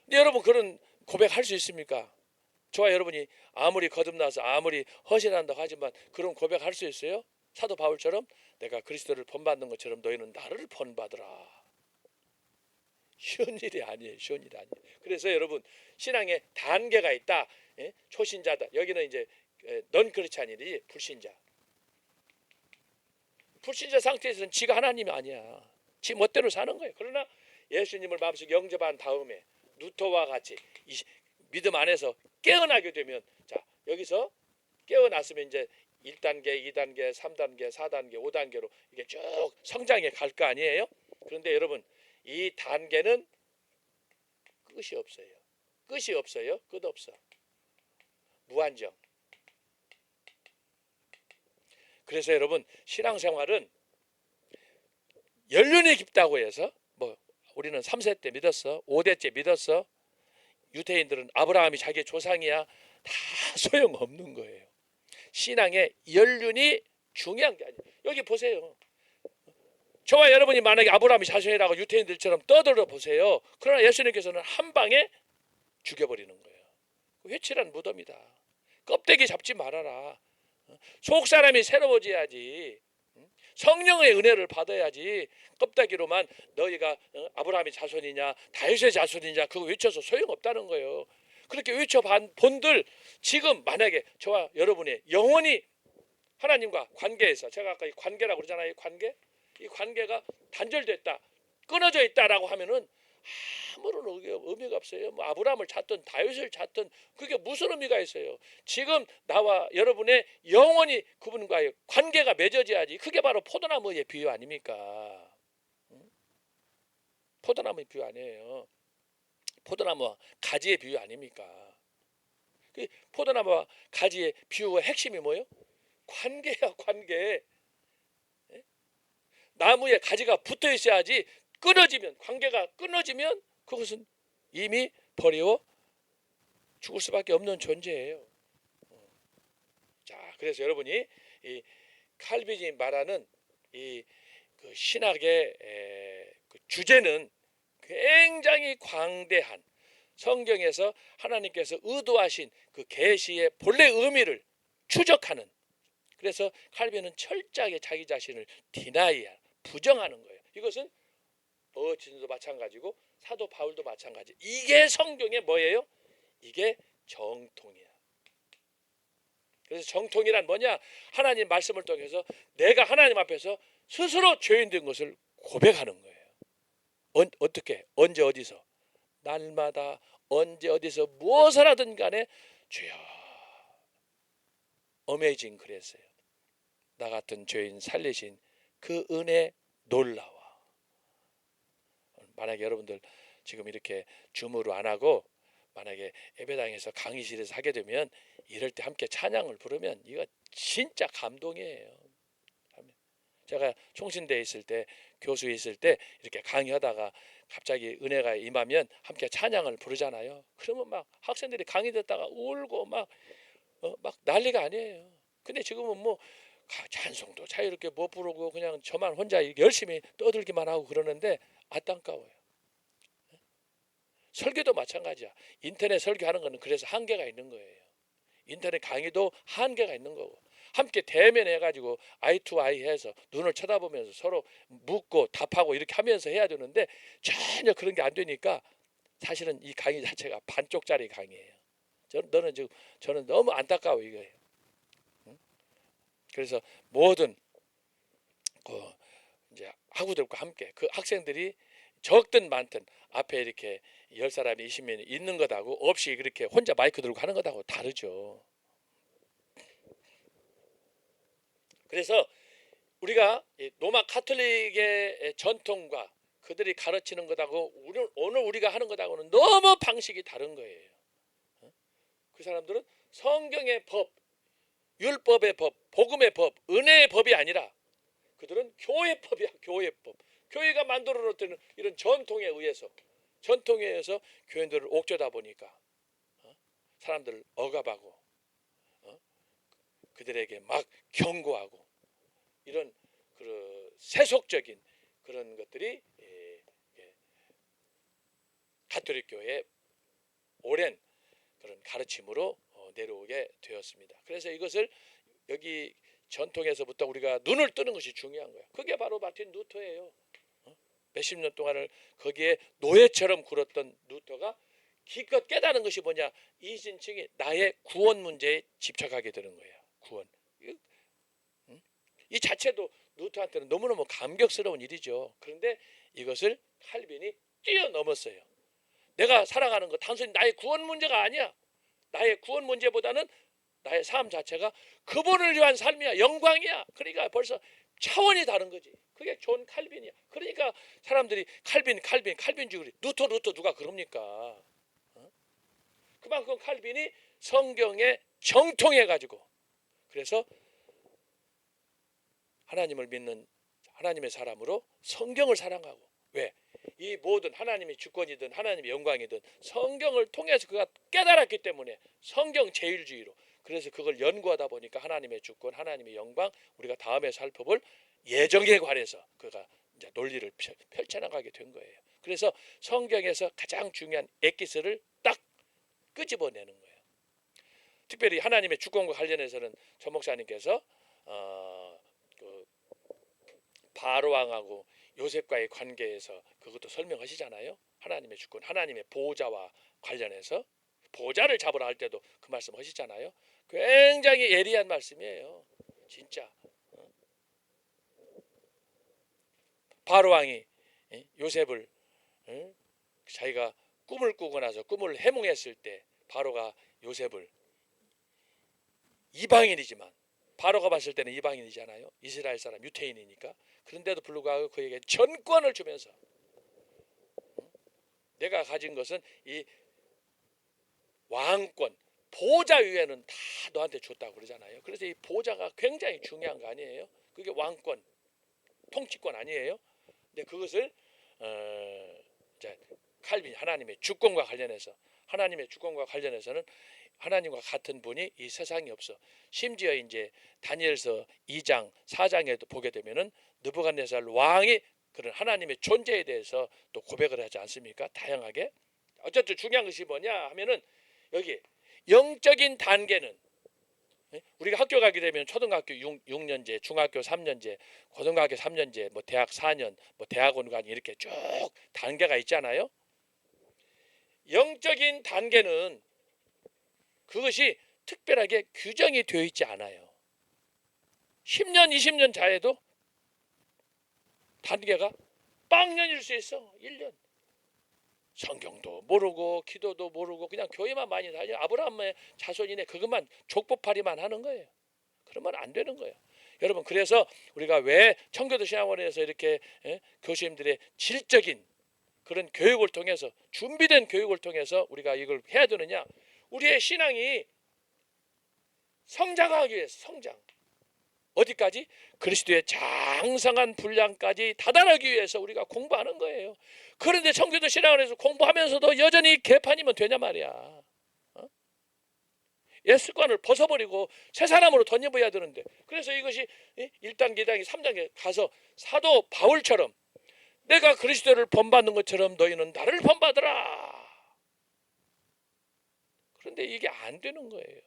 근데 여러분 그런 고백할 수 있습니까? 저와 여러분이 아무리 거듭나서 아무리 헌신한다고 하지만 그런 고백할 수 있어요? 사도 바울처럼 내가 그리스도를 본받는 것처럼 너희는 나를 본받으라. 쉬운 일이 아니에요. 그래서 여러분 신앙에 단계가 있다. 초신자다. 여기는 이제 넌 크리스찬이지 불신자 상태에서는 지가 하나님이 아니야. 지 멋대로 사는 거예요. 그러나 예수님을 마음속에 영접한 다음에 누토와 같이 이 믿음 안에서 깨어나게 되면, 자 여기서 깨어났으면 이제 1단계, 2단계, 3단계, 4단계, 5단계로 이게 쭉 성장해 갈 거 아니에요? 그런데 여러분 이 단계는 끝이 없어요. 끝없어. 무한정. 그래서 여러분 신앙생활은 연륜이 깊다고 해서 뭐 우리는 3세 때 믿었어, 5대째 믿었어, 유대인들은 아브라함이 자기의 조상이야, 다 소용없는 거예요. 신앙의 연륜이 중요한 게 아니에요. 여기 보세요. 저와 여러분이 만약에 아브라함이 자손이라고 유대인들처럼 떠들어 보세요. 그러나 예수님께서는 한 방에 죽여버리는 거예요. 회칠한 무덤이다. 껍데기 잡지 말아라. 속 사람이 새로워져야지. 성령의 은혜를 받아야지. 껍데기로만 너희가 아브라함의 자손이냐 다윗의 자손이냐 그거 외쳐서 소용없다는 거예요. 그렇게 외쳐본 본들 지금 만약에 저와 여러분의 영원히 하나님과 관계에서, 제가 아까 이 관계라고 그러잖아요. 이 관계가 단절됐다, 끊어져 있다라고 하면은 아무런 의미가 없어요. 뭐 아브라함을 찾든 다윗을 찾든 그게 무슨 의미가 있어요. 지금 나와 여러분의 영원히 그분과의 관계가 맺어져야지. 그게 바로 포도나무의 비유 아닙니까? 포도나무의 비유 아니에요. 포도나무와 가지의 비유 아닙니까? 그 포도나무와 가지의 비유의 핵심이 뭐예요? 관계야, 관계. 나무에 가지가 붙어 있어야지. 관계가 끊어지면 그것은 이미 버리워 죽을 수밖에 없는 존재예요. 자, 그래서 여러분이 이 칼빈이 말하는 이 그 신학의 그 주제는 굉장히 광대한, 성경에서 하나님께서 의도하신 그 계시의 본래 의미를 추적하는, 그래서 칼빈은 철저하게 자기 자신을 부정하는 거예요. 이것은 어거스틴도 마찬가지고 사도 바울도 마찬가지. 이게 성경의 뭐예요? 이게 정통이야. 그래서 정통이란 뭐냐? 하나님 말씀을 통해서 내가 하나님 앞에서 스스로 죄인된 것을 고백하는 거예요. 어떻게? 언제 어디서? 날마다 언제 어디서 무엇을 하든 간에 주여 어메이징 그랬어요. 나 같은 죄인 살리신 그 은혜 놀라워. 만약에 여러분들 지금 이렇게 줌으로 안 하고 만약에 예배당에서 강의실에서 하게 되면 이럴 때 함께 찬양을 부르면 이거 진짜 감동이에요. 제가 총신대에 있을 때, 교수에 있을 때 이렇게 강의하다가 갑자기 은혜가 임하면 함께 찬양을 부르잖아요. 그러면 막 학생들이 강의 듣다가 울고 막 난리가 아니에요. 근데 지금은 뭐 찬송도 자유롭게 못 부르고 그냥 저만 혼자 열심히 떠들기만 하고 그러는데 안타까워요. 설교도 마찬가지야. 인터넷 설교하는 거는 그래서 한계가 있는 거예요. 인터넷 강의도 한계가 있는 거고, 함께 대면해가지고 아이 투 아이 해서 눈을 쳐다보면서 서로 묻고 답하고 이렇게 하면서 해야 되는데 전혀 그런 게 안 되니까 사실은 이 강의 자체가 반쪽짜리 강의예요. 저는 너무 안타까워 이거예요. 그래서 모든 이제 학우들과 함께 그 학생들이 적든 많든 앞에 이렇게 10사람이 20명이 있는 것하고 없이 그렇게 혼자 마이크 들고 하는 것하고 다르죠. 그래서 우리가 로마 카톨릭의 전통과 그들이 가르치는 것하고 오늘 우리가 하는 것하고는 너무 방식이 다른 거예요. 그 사람들은 성경의 법, 율법의 법, 복음의 법, 은혜의 법이 아니라 그들은 교회법이야. 교회법. 교회가 만들어 놓은 이런 전통에 의해서 교인들을 옥죄다 보니까 사람들을 억압하고 그들에게 막 경고하고 이런 세속적인 그런 것들이 가톨릭 교회의 오랜 그런 가르침으로 내려오게 되었습니다. 그래서 이것을 여기 전통에서부터 우리가 눈을 뜨는 것이 중요한 거예요. 그게 바로 마틴 루터예요. 몇십 년 동안을 거기에 노예처럼 굴었던 루터가 기껏 깨달은 것이 뭐냐? 이진층이 나의 구원 문제에 집착하게 되는 거예요. 구원. 이 자체도 루터한테는 너무너무 감격스러운 일이죠. 그런데 이것을 칼빈이 뛰어넘었어요. 내가 살아가는 것 단순히 나의 구원 문제가 아니야. 나의 구원 문제보다는 나의 삶 자체가 그분을 위한 삶이야. 영광이야. 그러니까 벌써 차원이 다른 거지. 그게 존 칼빈이야. 그러니까 사람들이 칼빈주의, 루터 누가 그럽니까? 그만큼 칼빈이 성경에 정통해가지고 그래서 하나님을 믿는 하나님의 사람으로 성경을 사랑하고, 왜? 이 모든 하나님의 주권이든 하나님의 영광이든 성경을 통해서 그가 깨달았기 때문에 성경 제일주의로, 그래서 그걸 연구하다 보니까 하나님의 주권, 하나님의 영광, 우리가 다음에 살펴볼 예정에 관해서 그가 이제 논리를 펼쳐나가게 된 거예요. 그래서 성경에서 가장 중요한 엑기스를 딱 끄집어내는 거예요. 특별히 하나님의 주권과 관련해서는 전 목사님께서 바로 왕하고 요셉과의 관계에서 그것도 설명하시잖아요. 하나님의 주권, 하나님의 보호자와 관련해서 보호자를 잡으라 할 때도 그 말씀 하시잖아요. 굉장히 예리한 말씀이에요. 진짜. 바로 왕이 요셉을 자기가 꿈을 꾸고 나서 꿈을 해몽했을 때 바로가 요셉을 이방인이지만 바로가 봤을 때는 이방인이잖아요. 이스라엘 사람 유태인이니까. 그런데도 불구하고 그에게 전권을 주면서 내가 가진 것은 이 왕권, 보호자 위에는 다 너한테 줬다고 그러잖아요. 그래서 이 보호자가 굉장히 중요한 거 아니에요? 그게 왕권, 통치권 아니에요? 근데 그것을 칼빈 하나님의 주권과 관련해서는 하나님과 같은 분이 이 세상에 없어. 심지어 이제 다니엘서 2장, 4장에도 보게 되면은 느부갓네살 왕이 그런 하나님의 존재에 대해서 또 고백을 하지 않습니까? 다양하게. 어쨌든 중요한 것이 뭐냐 하면은 여기 영적인 단계는 우리가 학교 가게 되면 초등학교 6년제, 중학교 3년제, 고등학교 3년제, 뭐 대학 4년, 뭐 대학원 가니 이렇게 쭉 단계가 있잖아요. 영적인 단계는 그것이 특별하게 규정이 되어 있지 않아요. 10년, 20년 자에도 단계가 빵년일 수 있어. 1년. 성경도 모르고 기도도 모르고 그냥 교회만 많이 다녀. 아브라함의 자손이네. 그것만 족보팔이만 하는 거예요. 그러면 안 되는 거예요. 여러분, 그래서 우리가 왜 청교도 신학원에서 이렇게 교수님들의 질적인 그런 교육을 통해서, 준비된 교육을 통해서 우리가 이걸 해야 되느냐? 우리의 신앙이 성장하기 위해서, 성장. 어디까지? 그리스도의 장성한 분량까지 다다르기 위해서 우리가 공부하는 거예요. 그런데 청교도 신앙을 해서 공부하면서도 여전히 개판이면 되냐 말이야. 옛 습관을 벗어버리고 새 사람으로 던져봐야 되는데, 그래서 이것이 1단계, 2단계, 3단계 가서 사도 바울처럼 내가 그리스도를 본받는 것처럼 너희는 나를 본받으라. 그런데 이게 안 되는 거예요.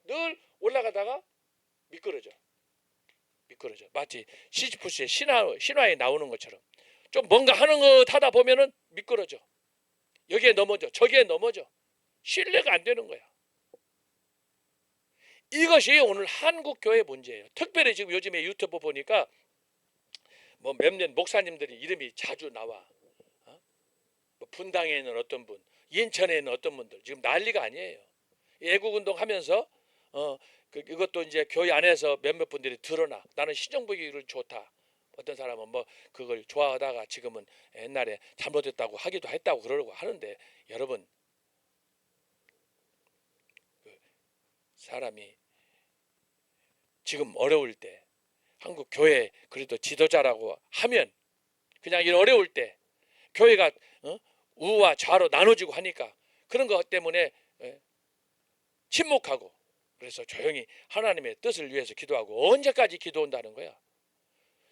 늘 올라가다가 미끄러져. 마치 시지푸스의 신화에 나오는 것처럼 좀 뭔가 하는 것 하다 보면은 미끄러져. 여기에 넘어져, 저기에 넘어져. 신뢰가 안 되는 거야. 이것이 오늘 한국 교회 문제예요. 특별히 지금 요즘에 유튜브 보니까 뭐 몇몇 목사님들이 이름이 자주 나와. 뭐 분당에 있는 어떤 분, 인천에 있는 어떤 분들 지금 난리가 아니에요. 애국운동 하면서 이것도 이제 교회 안에서 몇몇 분들이 드러나. 나는 신정부기를 좋다. 어떤 사람은 뭐 그걸 좋아하다가 지금은 옛날에 잘못했다고 하기도 했다고 그러고 하는데, 여러분, 사람이 지금 어려울 때 한국 교회 그래도 지도자라고 하면 그냥 이 어려울 때 교회가 우와 좌로 나눠지고 하니까 그런 것 때문에 침묵하고, 그래서 조용히 하나님의 뜻을 위해서 기도하고, 언제까지 기도한다는 거야?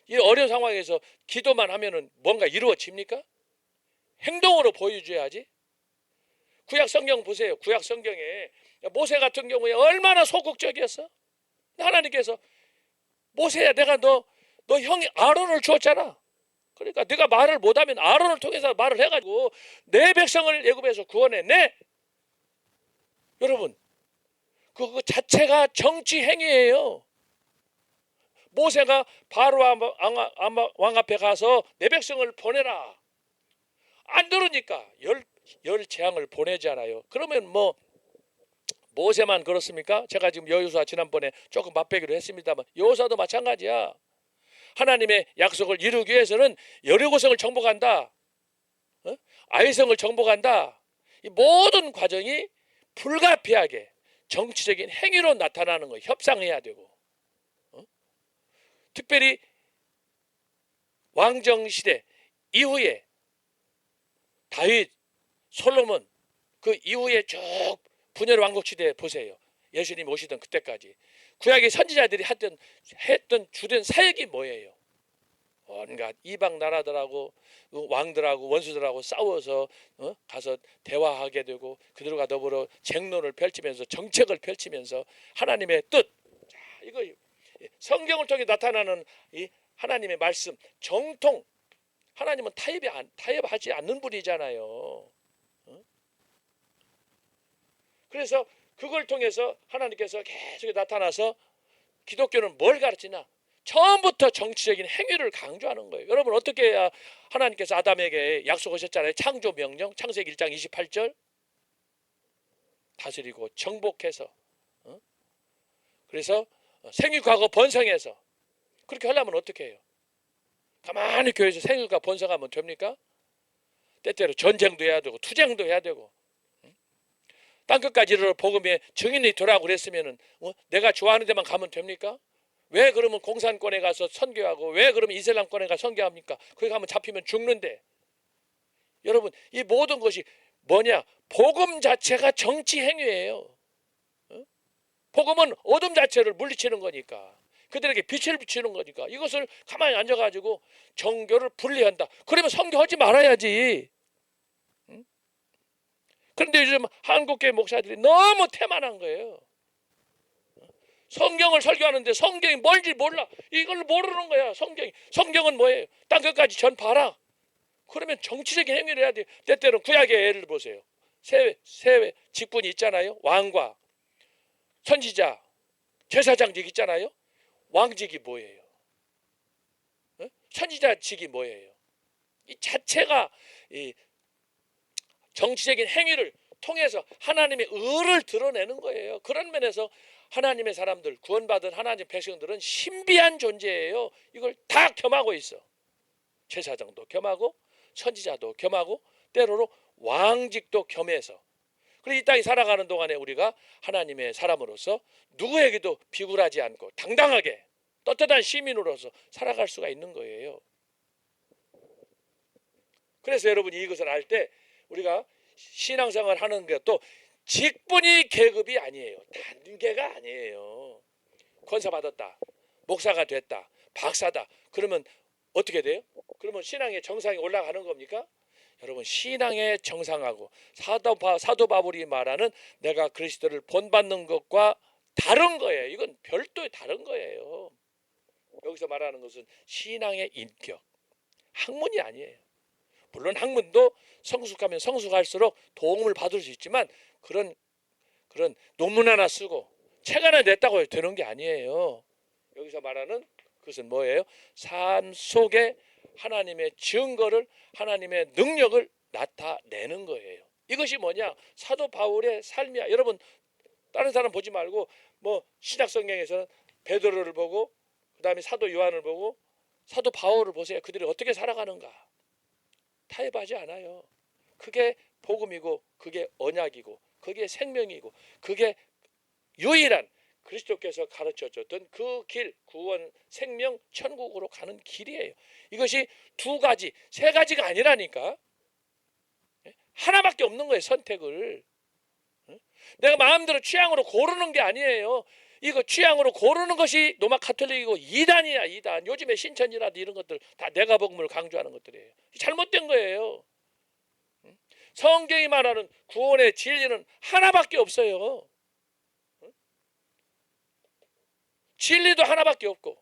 이 어려운 상황에서 기도만 하면은 뭔가 이루어집니까? 행동으로 보여줘야지. 구약 성경 보세요. 구약 성경에 모세 같은 경우에 얼마나 소극적이었어? 하나님께서 모세야, 내가 너 형이 아론을 주었잖아. 그러니까 네가 말을 못하면 아론을 통해서 말을 해가지고 내 백성을 애굽에서 구원해내. 여러분, 그거 자체가 정치 행위예요. 모세가 바로 왕 앞에 가서 내 백성을 보내라. 안 들으니까 열 재앙을 보내잖아요. 그러면 뭐 모세만 그렇습니까? 제가 지금 여호수아 지난번에 조금 맛보기로 했습니다만 여호수아도 마찬가지야. 하나님의 약속을 이루기 위해서는 여리고성을 정복한다. 아이성을 정복한다. 이 모든 과정이 불가피하게 정치적인 행위로 나타나는 거, 협상해야 되고, 특별히 왕정시대 이후에 다윗, 솔로몬 그 이후에 쭉 분열 왕국 시대 보세요. 예수님 오시던 그때까지 구약의 선지자들이 했던 주된 사역이 뭐예요? 온갖 이방 나라들하고 왕들하고 원수들하고 싸워서 가서 대화하게 되고 그들과 더불어 쟁론을 펼치면서 정책을 펼치면서 하나님의 뜻, 자, 이거 성경을 통해 나타나는 이 하나님의 말씀 정통. 하나님은 타협하지 않는 분이잖아요. 그래서 그걸 통해서 하나님께서 계속 나타나서 기독교는 뭘 가르치나? 처음부터 정치적인 행위를 강조하는 거예요. 여러분, 어떻게 해야 하나님께서 아담에게 약속하셨잖아요. 창조 명령, 창세기 1장 28절. 다스리고 정복해서, 그래서 생육하고 번성해서. 그렇게 하려면 어떻게 해요? 가만히 교회에서 생육과 번성하면 됩니까? 때때로 전쟁도 해야 되고 투쟁도 해야 되고, 땅끝까지 이르러 복음의 증인이 되라고 그랬으면은 내가 좋아하는 데만 가면 됩니까? 왜 그러면 공산권에 가서 선교하고, 왜 그러면 이슬람권에 가서 선교합니까? 거기 가면 잡히면 죽는데. 여러분, 이 모든 것이 뭐냐? 복음 자체가 정치 행위예요. 복음은 어둠 자체를 물리치는 거니까, 그들에게 빛을 비추는 거니까, 이것을 가만히 앉아가지고 정교를 분리한다. 그러면 선교하지 말아야지. 그런데 요즘 한국교회 목사들이 너무 태만한 거예요. 성경을 설교하는데 성경이 뭔지 몰라. 이걸 모르는 거야. 성경은 뭐예요? 땅끝까지 전파하라. 그러면 정치적인 행위를 해야 돼요. 때때로 구약의 예를 보세요. 세 직분이 있잖아요. 왕과 선지자, 제사장직 있잖아요. 왕직이 뭐예요? 선지자직이 뭐예요? 이 자체가 이 정치적인 행위를 통해서 하나님의 의를 드러내는 거예요. 그런 면에서 하나님의 사람들, 구원받은 하나님의 백성들은 신비한 존재예요. 이걸 다 겸하고 있어. 제사장도 겸하고 선지자도 겸하고 때로는 왕직도 겸해서, 그리고 이 땅에 살아가는 동안에 우리가 하나님의 사람으로서 누구에게도 비굴하지 않고 당당하게 떳떳한 시민으로서 살아갈 수가 있는 거예요. 그래서 여러분이 이것을 알 때 우리가 신앙생활 하는 것도 직분이 계급이 아니에요. 단계가 아니에요. 권사 받았다, 목사가 됐다, 박사다. 그러면 어떻게 돼요? 그러면 신앙의 정상에 올라가는 겁니까? 여러분, 신앙의 정상하고 사도 바울이 말하는 내가 그리스도를 본받는 것과 다른 거예요. 이건 별도의 다른 거예요. 여기서 말하는 것은 신앙의 인격, 학문이 아니에요. 물론 학문도 성숙하면 성숙할수록 도움을 받을 수 있지만 그런 논문 하나 쓰고 책 하나 냈다고 되는 게 아니에요. 여기서 말하는 그것은 뭐예요? 삶 속에 하나님의 증거를, 하나님의 능력을 나타내는 거예요. 이것이 뭐냐? 사도 바울의 삶이야. 여러분, 다른 사람 보지 말고 뭐 신약 성경에서는 베드로를 보고 그다음에 사도 요한을 보고 사도 바울을 보세요. 그들이 어떻게 살아가는가? 타협하지 않아요. 그게 복음이고 그게 언약이고 그게 생명이고 그게 유일한 그리스도께서 가르쳐줬던 그 길, 구원, 생명, 천국으로 가는 길이에요. 이것이 두 가지, 세 가지가 아니라니까. 하나밖에 없는 거예요, 선택을. 내가 마음대로 취향으로 고르는 게 아니에요. 이거 취향으로 고르는 것이 로마 가톨릭이고 이단이야, 이단. 요즘에 신천지라도 이런 것들 다 내가 복음을 강조하는 것들이에요. 잘못된 거예요. 성경이 말하는 구원의 진리는 하나밖에 없어요. 진리도 하나밖에 없고.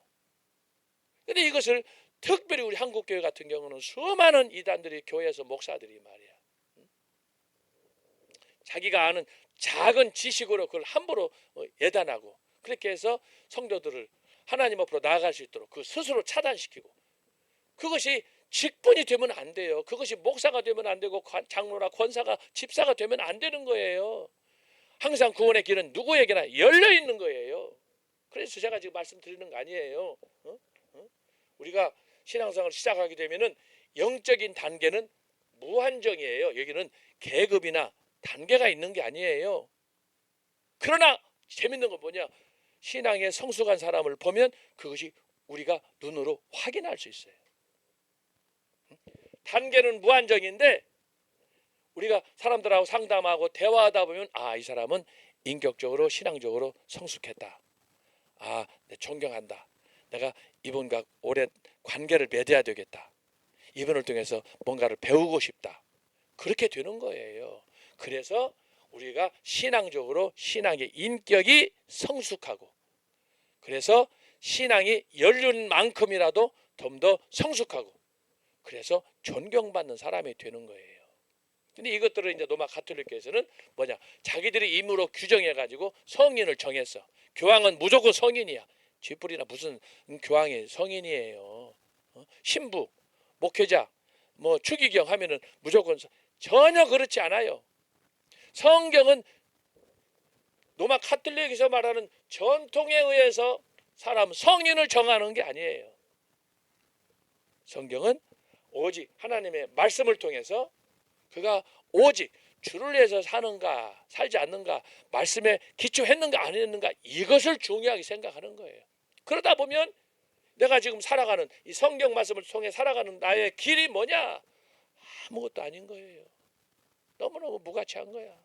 근데 이것을 특별히 우리 한국교회 같은 경우는 수많은 이단들이 교회에서 목사들이 말이야, 자기가 아는 작은 지식으로 그걸 함부로 예단하고 그렇게 해서 성도들을 하나님 앞으로 나아갈 수 있도록 그 스스로 차단시키고, 그것이 직분이 되면 안 돼요. 그것이 목사가 되면 안 되고 장로나 권사가 집사가 되면 안 되는 거예요. 항상 구원의 길은 누구에게나 열려 있는 거예요. 그래서 제가 지금 말씀드리는 거 아니에요. 우리가 신앙생활을 시작하게 되면은 영적인 단계는 무한정이에요. 여기는 계급이나 단계가 있는 게 아니에요. 그러나 재밌는 건 뭐냐? 신앙에 성숙한 사람을 보면 그것이 우리가 눈으로 확인할 수 있어요. 단계는 무한정인데 우리가 사람들하고 상담하고 대화하다 보면 이 사람은 인격적으로 신앙적으로 성숙했다. 내 존경한다. 내가 이분과 오래 관계를 맺어야 되겠다. 이분을 통해서 뭔가를 배우고 싶다. 그렇게 되는 거예요. 그래서 우리가 신앙적으로 신앙의 인격이 성숙하고, 그래서 신앙이 열린 만큼이라도 좀 더 성숙하고, 그래서 존경받는 사람이 되는 거예요. 근데 이것들을 이제 로마 가톨릭교에서는 뭐냐? 자기들이 임으로 규정해가지고 성인을 정했어. 교황은 무조건 성인이야. 쥐뿔이나 무슨 교황이 성인이에요. 신부, 목회자, 뭐 추기경 하면은 무조건. 전혀 그렇지 않아요. 성경은 로마 가톨릭에서 말하는 전통에 의해서 사람 성인을 정하는 게 아니에요. 성경은 오직 하나님의 말씀을 통해서 그가 오직 주를 위해서 사는가 살지 않는가, 말씀에 기초했는가 안 했는가, 이것을 중요하게 생각하는 거예요. 그러다 보면 내가 지금 살아가는 이 성경 말씀을 통해 살아가는 나의 길이 뭐냐? 아무것도 아닌 거예요. 너무너무 무가치한 거야.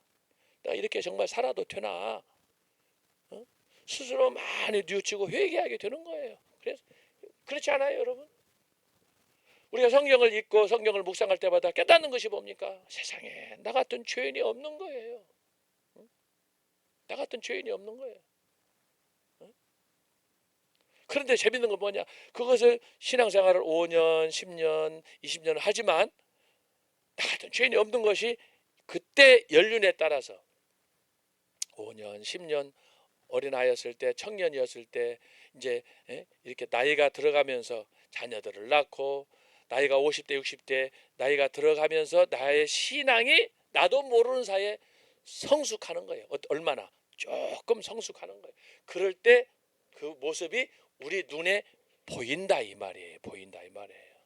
내가 이렇게 정말 살아도 되나? 스스로 많이 뉘우치고 회개하게 되는 거예요. 그래서 그렇지 않아요, 여러분? 우리가 성경을 읽고 성경을 묵상할 때마다 깨닫는 것이 뭡니까? 세상에 나 같은 죄인이 없는 거예요. 나 같은 죄인이 없는 거예요. 그런데 재밌는 건 뭐냐? 그것을 신앙생활을 5년, 10년, 20년 하지만 나 같은 죄인이 없는 것이 그때 연륜에 따라서 5년, 10년 어린아이였을 때, 청년이었을 때 이제 이렇게 나이가 들어가면서 자녀들을 낳고 나이가 50대, 60대 나이가 들어가면서 나의 신앙이 나도 모르는 사이에 성숙하는 거예요. 얼마나? 조금 성숙하는 거예요. 그럴 때 그 모습이 우리 눈에 보인다 이 말이에요. 보인다 이 말이에요.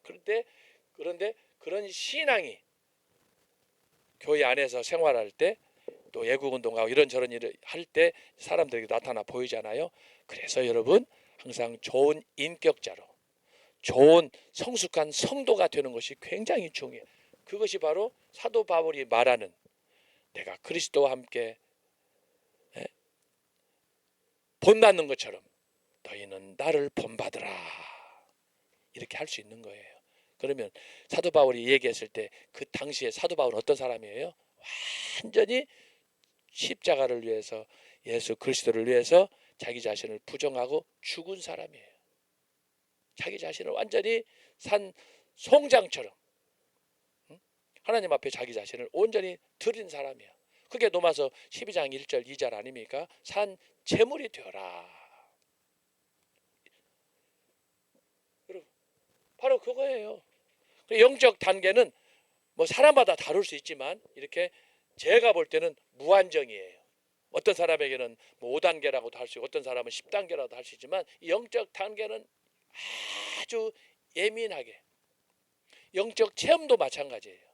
그런데 그런 신앙이 교회 안에서 생활할 때 또 애국운동하고 이런저런 일을 할 때 사람들에게 나타나 보이잖아요. 그래서 여러분 항상 좋은 인격자로 좋은 성숙한 성도가 되는 것이 굉장히 중요해요. 그것이 바로 사도 바울이 말하는 내가 그리스도와 함께 본받는 것처럼 너희는 나를 본받으라. 이렇게 할 수 있는 거예요. 그러면 사도 바울이 얘기했을 때 그 당시에 사도 바울은 어떤 사람이에요? 완전히 십자가를 위해서 예수 그리스도를 위해서 자기 자신을 부정하고 죽은 사람이에요. 자기 자신을 완전히 산 송장처럼 하나님 앞에 자기 자신을 온전히 드린 사람이야. 그게 로마서 12장 1절 2절 아닙니까? 산 제물이 되어라. 여러분, 바로 그거예요. 영적 단계는 뭐 사람마다 다를 수 있지만 이렇게 제가 볼 때는 무한정이에요. 어떤 사람에게는 뭐 5단계라고도 할 수 있고 어떤 사람은 10단계라고도 할 수 있지만 영적 단계는 아주 예민하게 영적 체험도 마찬가지예요.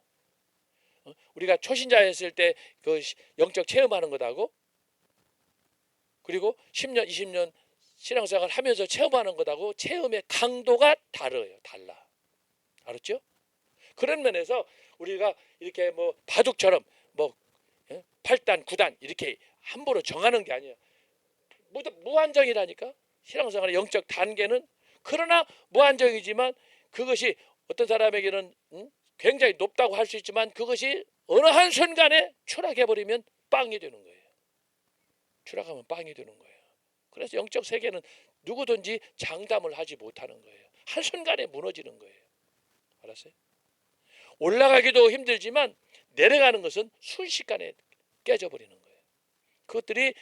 우리가 초신자였을 때 그 영적 체험하는 것하고 그리고 10년 20년 신앙생활 하면서 체험하는 것하고 체험의 강도가 달라. 알았죠? 그런 면에서 우리가 이렇게 뭐 바둑처럼 뭐 8단 9단 이렇게 함부로 정하는 게 아니에요. 무한정이라니까. 신앙생활의 영적 단계는 그러나 무한정이지만 그것이 어떤 사람에게는 굉장히 높다고 할 수 있지만 그것이 어느 한순간에 추락해버리면 빵이 되는 거예요. 추락하면 빵이 되는 거예요. 그래서 영적 세계는 누구든지 장담을 하지 못하는 거예요. 한순간에 무너지는 거예요. 알았어요? 올라가기도 힘들지만 내려가는 것은 순식간에 깨져버리는 거예요. 그것들이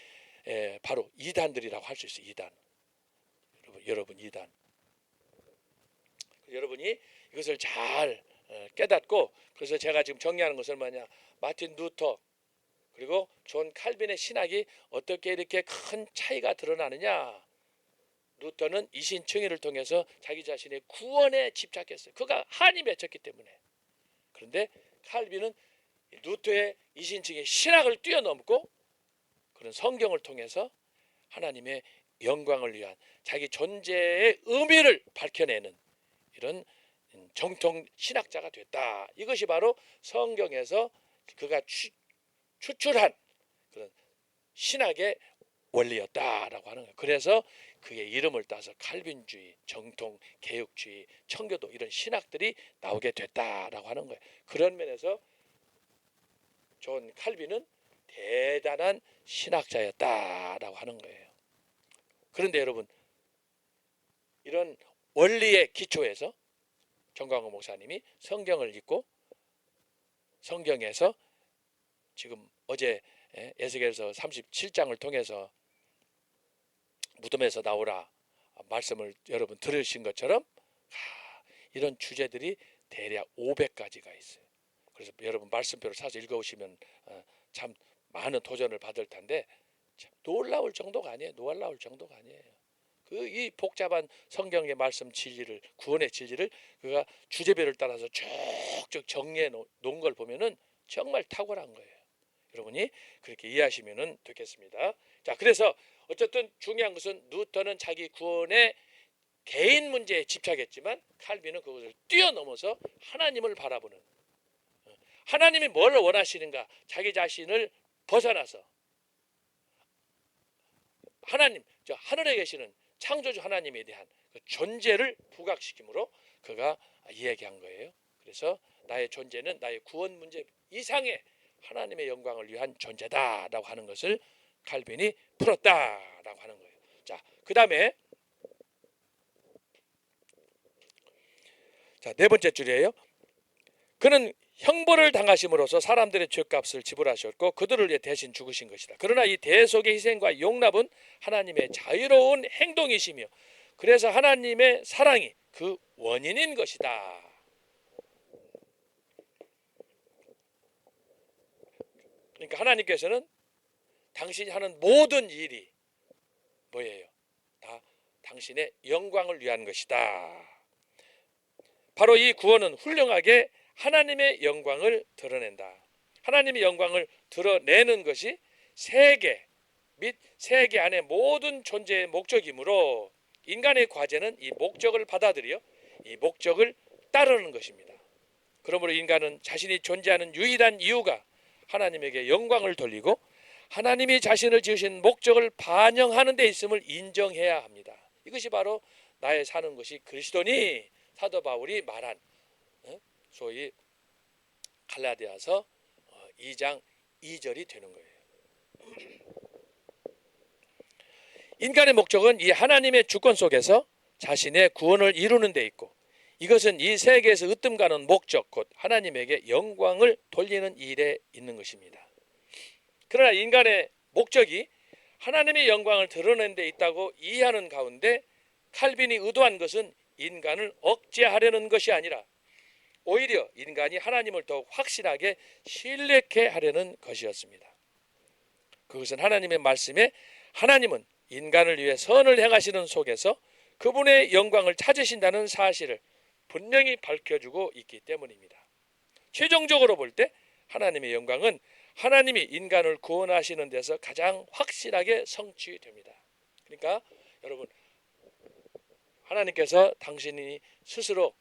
바로 이단들이라고 할 수 있어요. 이단. 여러분 이단. 여러분이 이것을 잘 깨닫고 그래서 제가 지금 정리하는 것은 뭐냐, 마틴 루터 그리고 존 칼빈의 신학이 어떻게 이렇게 큰 차이가 드러나느냐. 루터는 이신청의를 통해서 자기 자신의 구원에 집착했어요. 그가 한이 맺혔기 때문에. 그런데 칼빈은 루터의 이신청의 신학을 뛰어넘고 그런 성경을 통해서 하나님의 영광을 위한 자기 존재의 의미를 밝혀내는 이런 정통 신학자가 됐다. 이것이 바로 성경에서 그가 추출한 그런 신학의 원리였다라고 하는 거예요. 그래서 그의 이름을 따서 칼빈주의, 정통 개혁주의, 청교도 이런 신학들이 나오게 됐다라고 하는 거예요. 그런 면에서 존 칼빈은 대단한 신학자였다라고 하는 거예요. 그런데 여러분, 이런 원리의 기초에서 정광훈 목사님이 성경을 읽고 성경에서 지금 어제 에스겔서 37장을 통해서 무덤에서 나오라 말씀을 여러분 들으신 것처럼 이런 주제들이 대략 500가지가 있어요. 그래서 여러분 말씀표를 사서 읽어오시면 참 많은 도전을 받을 텐데 참 놀라울 정도가 아니에요. 놀라울 정도가 아니에요. 이 복잡한 성경의 말씀 진리를, 구원의 진리를 그가 주제별을 따라서 쭉쭉 정리해 놓은 걸 보면은 정말 탁월한 거예요. 여러분이 그렇게 이해하시면 되겠습니다. 자, 그래서 어쨌든 중요한 것은 루터는 자기 구원의 개인 문제에 집착했지만 칼빈은 그것을 뛰어넘어서 하나님을 바라보는, 하나님이 뭘 원하시는가, 자기 자신을 벗어나서 하나님, 저 하늘에 계시는 창조주 하나님에 대한 그 존재를 부각시킴으로 그가 이야기한 거예요. 그래서 나의 존재는 나의 구원 문제 이상의 하나님의 영광을 위한 존재다라고 하는 것을 칼빈이 풀었다라고 하는 거예요. 자, 그다음에 네 번째 줄이에요. 그는 형벌을 당하심으로써 사람들의 죄값을 지불하셨고 그들을 위해 대신 죽으신 것이다. 그러나 이 대속의 희생과 용납은 하나님의 자유로운 행동이시며 그래서 하나님의 사랑이 그 원인인 것이다. 그러니까 하나님께서는 당신이 하는 모든 일이 뭐예요? 다 당신의 영광을 위한 것이다. 바로 이 구원은 훌륭하게 하나님의 영광을 드러낸다. 하나님의 영광을 드러내는 것이 세계 및 세계 안의 모든 존재의 목적이므로 인간의 과제는 이 목적을 받아들여 이 목적을 따르는 것입니다. 그러므로 인간은 자신이 존재하는 유일한 이유가 하나님에게 영광을 돌리고 하나님이 자신을 지으신 목적을 반영하는 데 있음을 인정해야 합니다. 이것이 바로 나의 사는 것이 그리스도니 사도 바울이 말한 소위 갈라디아서 2장 2절이 되는 거예요. 인간의 목적은 이 하나님의 주권 속에서 자신의 구원을 이루는 데 있고 이것은 이 세계에서 으뜸가는 목적 곧 하나님에게 영광을 돌리는 일에 있는 것입니다. 그러나 인간의 목적이 하나님의 영광을 드러내는 데 있다고 이해하는 가운데 칼빈이 의도한 것은 인간을 억제하려는 것이 아니라 오히려 인간이 하나님을 더욱 확실하게 신뢰케 하려는 것이었습니다. 그것은 하나님의 말씀에 하나님은 인간을 위해 선을 행하시는 속에서 그분의 영광을 찾으신다는 사실을 분명히 밝혀주고 있기 때문입니다. 최종적으로 볼 때 하나님의 영광은 하나님이 인간을 구원하시는 데서 가장 확실하게 성취됩니다. 그러니까 여러분, 하나님께서 당신이 스스로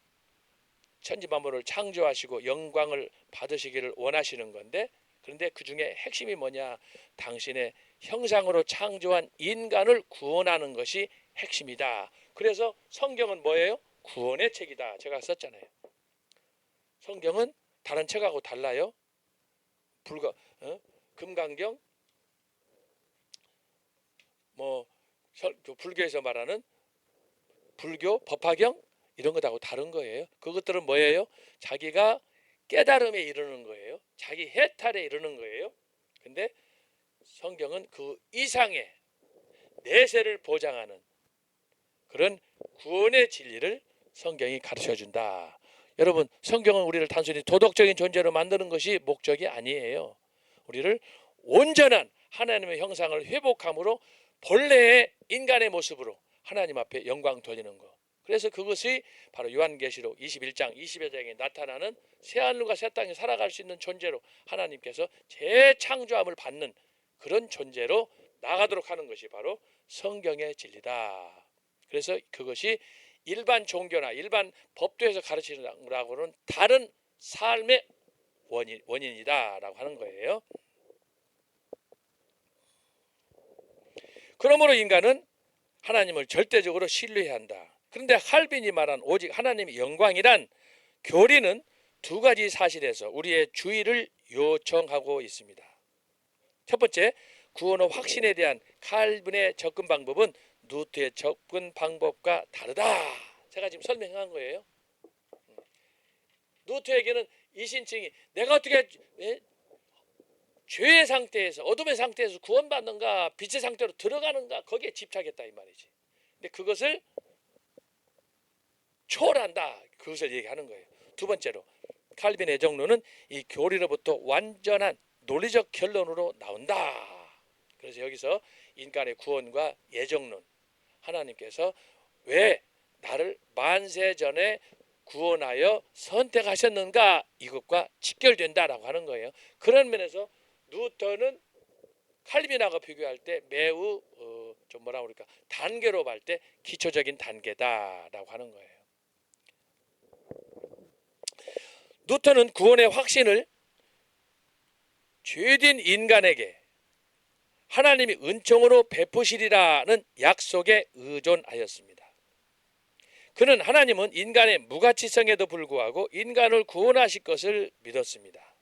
천지만물을 창조하시고 영광을 받으시기를 원하시는 건데, 그런데 그 중에 핵심이 뭐냐? 당신의 형상으로 창조한 인간을 구원하는 것이 핵심이다. 그래서 성경은 뭐예요? 구원의 책이다. 제가 썼잖아요. 성경은 다른 책하고 달라요. 금강경, 불교에서 말하는 불교, 법화경 이런 것하고 다른 거예요. 그것들은 뭐예요? 자기가 깨달음에 이르는 거예요. 자기 해탈에 이르는 거예요. 근데 성경은 그 이상의 내세를 보장하는 그런 구원의 진리를 성경이 가르쳐준다. 여러분, 성경은 우리를 단순히 도덕적인 존재로 만드는 것이 목적이 아니에요. 우리를 온전한 하나님의 형상을 회복함으로 본래의 인간의 모습으로 하나님 앞에 영광 돌리는 것. 그래서 그것이 바로 요한계시록 21장 20여 장에 나타나는 새하늘과 새 땅에 살아갈 수 있는 존재로 하나님께서 재창조함을 받는 그런 존재로 나가도록 하는 것이 바로 성경의 진리다. 그래서 그것이 일반 종교나 일반 법도에서 가르치는 거라고는 다른 삶의 원인이다라고 하는 거예요. 그러므로 인간은 하나님을 절대적으로 신뢰해야 한다. 그런데 칼빈이 말한 오직 하나님의 영광이란 교리는 두 가지 사실에서 우리의 주의를 요청하고 있습니다. 첫 번째, 구원의 확신에 대한 칼빈의 접근 방법은 누트의 접근 방법과 다르다. 제가 지금 설명한 거예요. 누트에게는 이신칭이 내가 어떻게 죄의 상태에서 어둠의 상태에서 구원받는가 빛의 상태로 들어가는가 거기에 집착했다 이 말이지. 근데 그것을 초월한다. 그것을 얘기하는 거예요. 두 번째로 칼빈의 애정론은 이 교리로부터 완전한 논리적 결론으로 나온다. 그래서 여기서 인간의 구원과 예정론, 하나님께서 왜 나를 만세 전에 구원하여 선택하셨는가 이것과 직결된다라고 하는 거예요. 그런 면에서 누터는 칼빈하고 비교할 때 매우 좀 뭐라 그럴까 단계로 볼 때 기초적인 단계다라고 하는 거예요. 누터는 구원의 확신을 죄된 인간에게 하나님이 은총으로 베푸시리라는 약속에 의존하였습니다. 그는 하나님은 인간의 무가치성에도 불구하고 인간을 구원하실 것을 믿었습니다.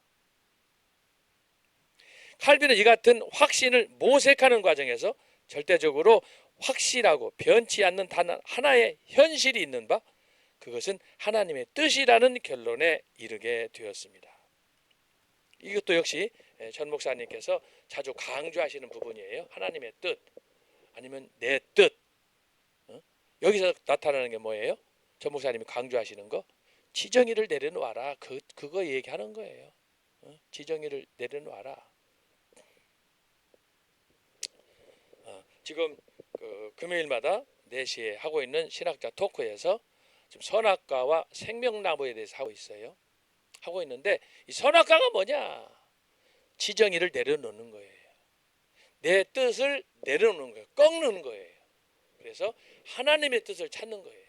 칼빈은 이 같은 확신을 모색하는 과정에서 절대적으로 확실하고 변치 않는 단 하나의 현실이 있는 바 그것은 하나님의 뜻이라는 결론에 이르게 되었습니다. 이것도 역시 전 목사님께서 자주 강조하시는 부분이에요. 하나님의 뜻 아니면 내 뜻. 여기서 나타나는 게 뭐예요? 전 목사님이 강조하시는 거 지정의를 내려놓아라. 그거 얘기하는 거예요. 지정의를 내려놓아라. 지금 금요일마다 4시에 하고 있는 신학자 토크에서 지금 선악과와 생명나무에 대해서 하고 있어요. 하고 있는데 이 선악과가 뭐냐? 지정의를 내려놓는 거예요. 내 뜻을 내려놓는 거예요. 꺾는 거예요. 그래서 하나님의 뜻을 찾는 거예요.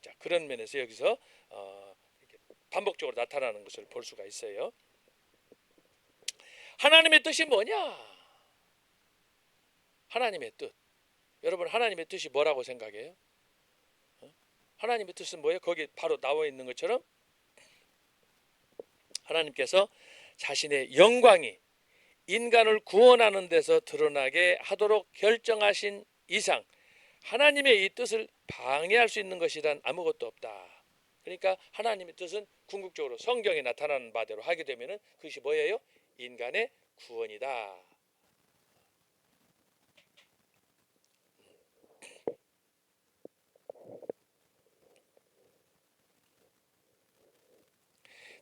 자, 그런 면에서 여기서 이렇게 반복적으로 나타나는 것을 볼 수가 있어요. 하나님의 뜻이 뭐냐? 하나님의 뜻. 여러분, 하나님의 뜻이 뭐라고 생각해요? 하나님의 뜻은 뭐예요? 거기 바로 나와 있는 것처럼 하나님께서 자신의 영광이 인간을 구원하는 데서 드러나게 하도록 결정하신 이상 하나님의 이 뜻을 방해할 수 있는 것이란 아무것도 없다. 그러니까 하나님의 뜻은 궁극적으로 성경에 나타나는 바대로 하게 되면 그것이 뭐예요? 인간의 구원이다.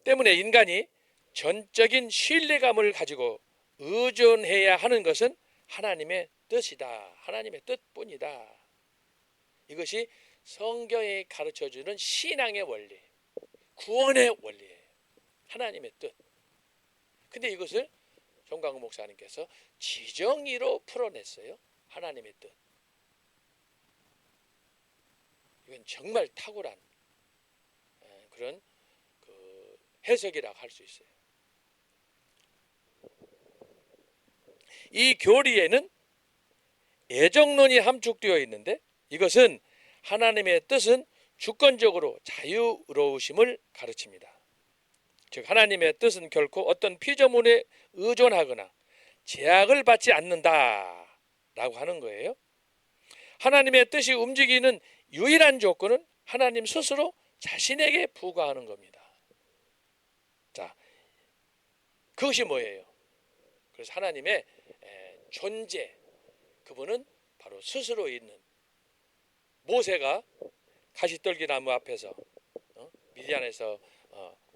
때문에 인간이 전적인 신뢰감을 가지고 의존해야 하는 것은 하나님의 뜻이다. 하나님의 뜻뿐이다. 이것이 성경이 가르쳐주는 신앙의 원리, 구원의 원리예요. 하나님의 뜻. 근데 이것을 정광훈 목사님께서 지정의로 풀어냈어요. 하나님의 뜻. 이건 정말 탁월한 그런 해석이라고 할 수 있어요. 이 교리에는 애정론이 함축되어 있는데 이것은 하나님의 뜻은 주권적으로 자유로우심을 가르칩니다. 즉 하나님의 뜻은 결코 어떤 피조물에 의존하거나 제약을 받지 않는다라고 하는 거예요. 하나님의 뜻이 움직이는 유일한 조건은 하나님 스스로 자신에게 부과하는 겁니다. 자, 그것이 뭐예요? 그래서 하나님의 존재, 그분은 바로 스스로 있는 모세가 가시떨기 나무 앞에서 미디안에서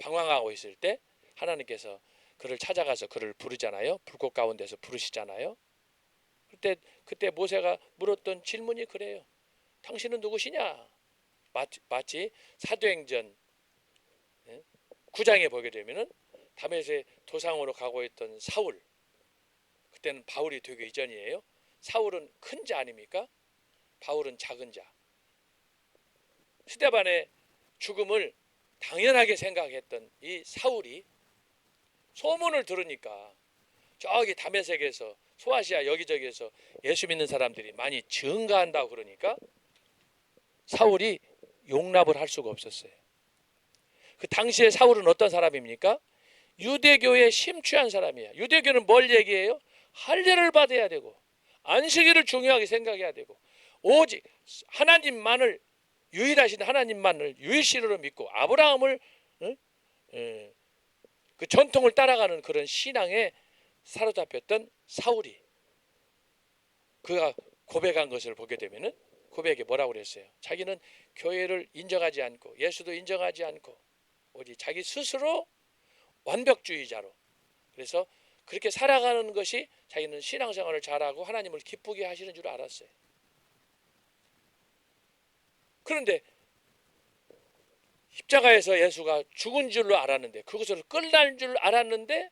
방황하고 있을 때 하나님께서 그를 찾아가서 그를 부르잖아요. 불꽃 가운데서 부르시잖아요. 그때 모세가 물었던 질문이 그래요. 당신은 누구시냐? 마치 사도행전 9장에 보게 되면은 다메섹 도상으로 가고 있던 사울, 그때는 바울이 되기 이전이에요. 사울은 큰 자 아닙니까? 바울은 작은 자. 스데반의 죽음을 당연하게 생각했던 이 사울이 소문을 들으니까 저기 다메섹에서 소아시아 여기저기에서 예수 믿는 사람들이 많이 증가한다고 그러니까 사울이 용납을 할 수가 없었어요. 그 당시에 사울은 어떤 사람입니까? 유대교에 심취한 사람이야. 유대교는 뭘 얘기해요? 할례를 받아야 되고 안식일을 중요하게 생각해야 되고 오직 하나님만을 유일하신 하나님만을 유일신으로 믿고 아브라함을 그 전통을 따라가는 그런 신앙에 사로잡혔던 사울이 그가 고백한 것을 보게 되면은 고백에 뭐라고 그랬어요? 자기는 교회를 인정하지 않고 예수도 인정하지 않고 오직 자기 스스로 완벽주의자로 그래서 그렇게 살아가는 것이 자기는 신앙생활을 잘하고 하나님을 기쁘게 하시는 줄 알았어요. 그런데 십자가에서 예수가 죽은 줄로 알았는데 그것을 끝날 줄 알았는데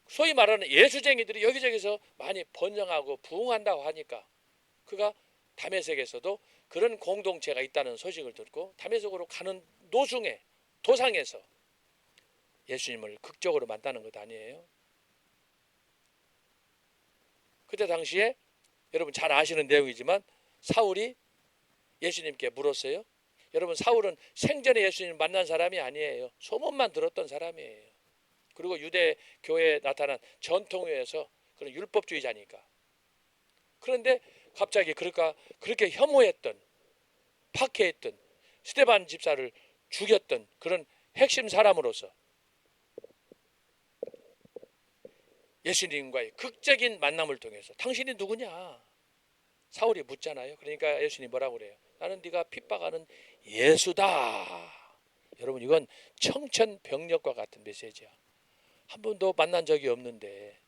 소위 말하는 예수쟁이들이 여기저기서 많이 번영하고 부흥한다고 하니까 그가 다메섹에서도 그런 공동체가 있다는 소식을 듣고 다메섹으로 가는 도중에 도상에서 예수님을 극적으로 만나는 것 아니에요? 그때 당시에 여러분 잘 아시는 내용이지만 사울이 예수님께 물었어요. 여러분 사울은 생전에 예수님을 만난 사람이 아니에요. 소문만 들었던 사람이에요. 그리고 유대 교회에 나타난 전통에서 그런 율법주의자니까. 그런데 갑자기 그렇게 혐오했던 박해했던 스데반 집사를 죽였던 그런 핵심 사람으로서 예수님과의 극적인 만남을 통해서 당신이 누구냐? 사울이 묻잖아요. 그러니까 예수님이 뭐라고 그래요? 나는 네가 핍박하는 예수다. 여러분 이건 청천벽력과 같은 메시지야. 한 번도 만난 적이 없는데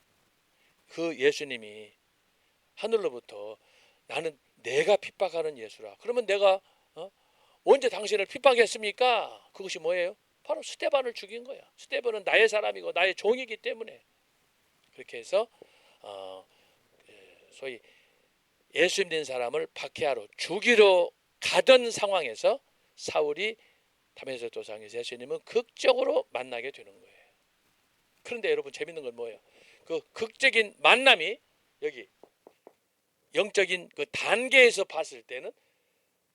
그 예수님이 하늘로부터 나는 내가 핍박하는 예수라. 그러면 내가 언제 당신을 핍박했습니까? 그것이 뭐예요? 바로 스데반을 죽인 거야. 스데반은 나의 사람이고 나의 종이기 때문에. 그렇게 해서 소위 예수 믿는 사람을 박해하러 죽이러 가던 상황에서 사울이 다메섹 도상에서 예수님은 극적으로 만나게 되는 거예요. 그런데 여러분 재밌는 건 뭐예요? 그 극적인 만남이 여기 영적인 그 단계에서 봤을 때는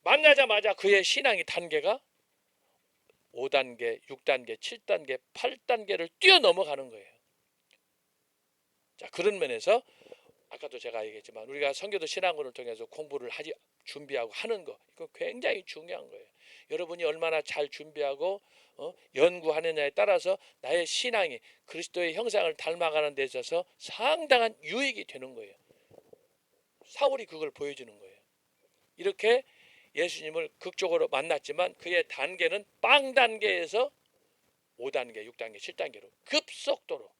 만나자마자 그의 신앙의 단계가 5단계, 6단계, 7단계, 8단계를 뛰어넘어가는 거예요. 자, 그런 면에서 아까도 제가 얘기했지만 우리가 선교도 신앙군을 통해서 공부를 준비하고 하는 거, 이거 굉장히 중요한 거예요. 여러분이 얼마나 잘 준비하고 연구하느냐에 따라서 나의 신앙이 그리스도의 형상을 닮아가는 데 있어서 상당한 유익이 되는 거예요. 사울이 그걸 보여주는 거예요. 이렇게 예수님을 극적으로 만났지만 그의 단계는 빵 단계에서 5단계, 6단계, 7단계로 급속도로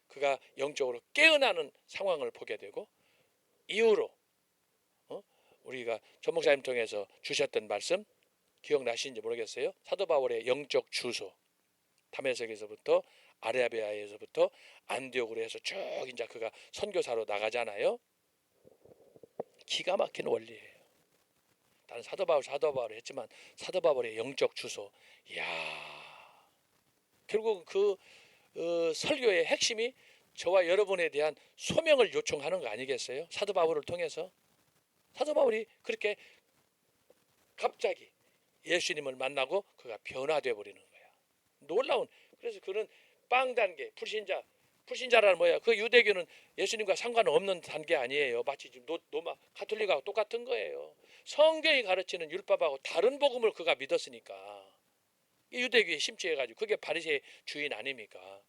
그가 영적으로 깨어나는 상황을 보게 되고, 이후로 우리가 전 목사님 통해서 주셨던 말씀 기억나시는지 모르겠어요. 사도 바울의 영적 주소, 다메섹에서부터 아라비아에서부터 안디옥으로 해서 쭉 이제 그가 선교사로 나가잖아요. 기가 막힌 원리예요. 다른 사도 바울 했지만 사도 바울의 영적 주소, 이야, 결국 그 설교의 핵심이 저와 여러분에 대한 소명을 요청하는 거 아니겠어요? 사도 바울을 통해서. 사도 바울이 그렇게 갑자기 예수님을 만나고 그가 변화되어 버리는 거야. 놀라운. 그래서 그는 빵 단계, 불신자라는 뭐야? 그 유대교는 예수님과 상관없는 단계 아니에요. 마치 지금 로마 가톨릭하고 똑같은 거예요. 성경이 가르치는 율법하고 다른 복음을 그가 믿었으니까. 이 유대교에 심취해가지고 그게 바리새의 주인 아닙니까?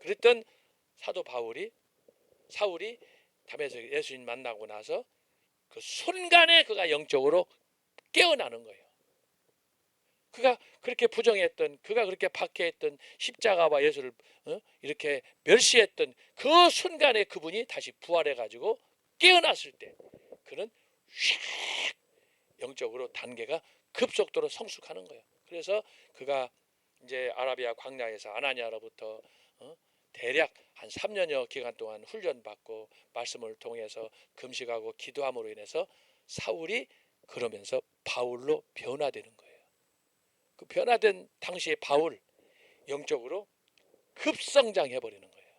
그랬던 사울이 다메섹 예수님 만나고 나서 그 순간에 그가 영적으로 깨어나는 거예요. 그가 그렇게 부정했던, 그가 그렇게 박해했던 십자가와 예수를 이렇게 멸시했던 그 순간에 그분이 다시 부활해가지고 깨어났을 때 그는 휙 영적으로 단계가 급속도로 성숙하는 거예요. 그래서 그가 이제 아라비아 광야에서 아나니아로부터 대략 한 3년여 기간 동안 훈련받고 말씀을 통해서 금식하고 기도함으로 인해서 사울이 그러면서 바울로 변화되는 거예요. 그 변화된 당시의 바울, 영적으로 급성장해 버리는 거예요.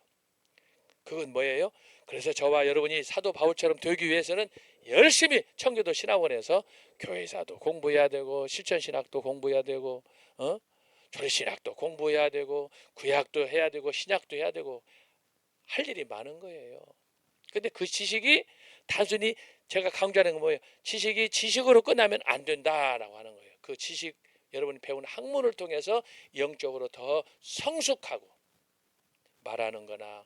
그건 뭐예요? 그래서 저와 여러분이 사도 바울처럼 되기 위해서는 열심히 청교도 신학원에서 교회사도 공부해야 되고, 실천신학도 공부해야 되고, 조리신학도 공부해야 되고, 구약도 해야 되고, 신약도 해야 되고, 할 일이 많은 거예요. 근데 그 지식이 단순히 제가 강조하는 건 뭐예요? 지식이 지식으로 끝나면 안 된다라고 하는 거예요. 그 지식, 여러분이 배운 학문을 통해서 영적으로 더 성숙하고 말하는 거나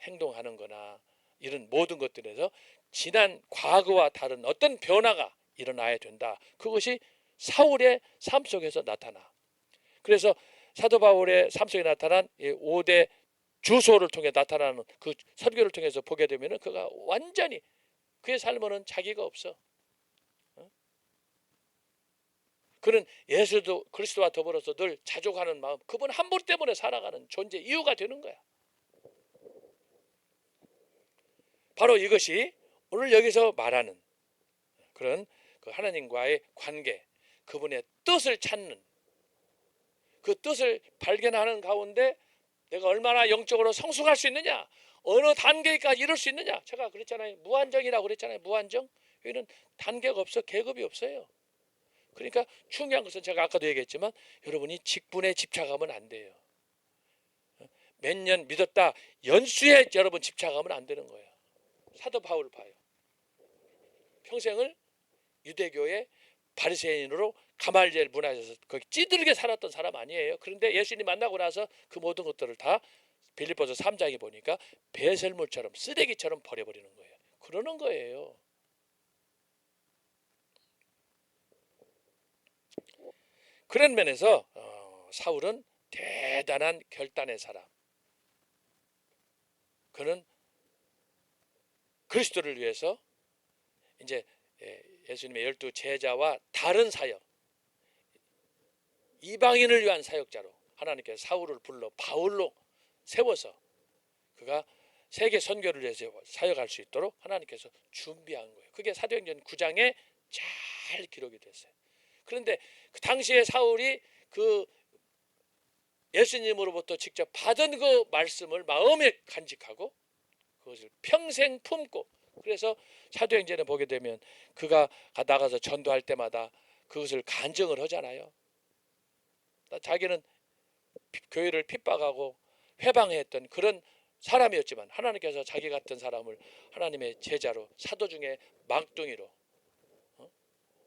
행동하는 거나 이런 모든 것들에서 지난 과거와 다른 어떤 변화가 일어나야 된다. 그것이 사울의 삶 속에서 나타나. 그래서 사도 바울의 삶 속에 나타난 5대 주소를 통해 나타나는 그 설교를 통해서 보게 되면 그가 완전히 그의 삶은 자기가 없어. 그는 예수도 그리스도와 더불어서 늘 자족하는 마음, 그분 한 분 때문에 살아가는 존재, 이유가 되는 거야. 바로 이것이 오늘 여기서 말하는 그런 그 하나님과의 관계, 그분의 뜻을 찾는, 그 뜻을 발견하는 가운데 내가 얼마나 영적으로 성숙할 수 있느냐, 어느 단계까지 이룰 수 있느냐. 제가 그랬잖아요. 무한정이라고 그랬잖아요. 무한정. 여기는 단계가 없어, 계급이 없어요. 그러니까 중요한 것은 제가 아까도 얘기했지만 여러분이 직분에 집착하면 안 돼요. 몇 년 믿었다 연수에 여러분 집착하면 안 되는 거예요. 사도 바울 봐요. 평생을 유대교의 바리새인으로 가말리엘 문화에서 거기 찌들게 살았던 사람 아니에요. 그런데 예수님 만나고 나서 그 모든 것들을 다 빌립보서 3장에 보니까 배설물처럼 쓰레기처럼 버려버리는 거예요. 그러는 거예요. 그런 면에서 사울은 대단한 결단의 사람. 그는 그리스도를 위해서 이제 예수님의 12 제자와 다른 사역, 이방인을 위한 사역자로 하나님께서 사울을 불러 바울로 세워서 그가 세계 선교를 위해서 사역할 수 있도록 하나님께서 준비한 거예요. 그게 사도행전 9장에 잘 기록이 됐어요. 그런데 그 당시에 사울이 그 예수님으로부터 직접 받은 그 말씀을 마음에 간직하고 그것을 평생 품고, 그래서 사도행전에 보게 되면 그가 나가서 전도할 때마다 그것을 간증을 하잖아요. 자기는 교회를 핍박하고 회방했던 그런 사람이었지만 하나님께서 자기 같은 사람을 하나님의 제자로, 사도 중에 막둥이로,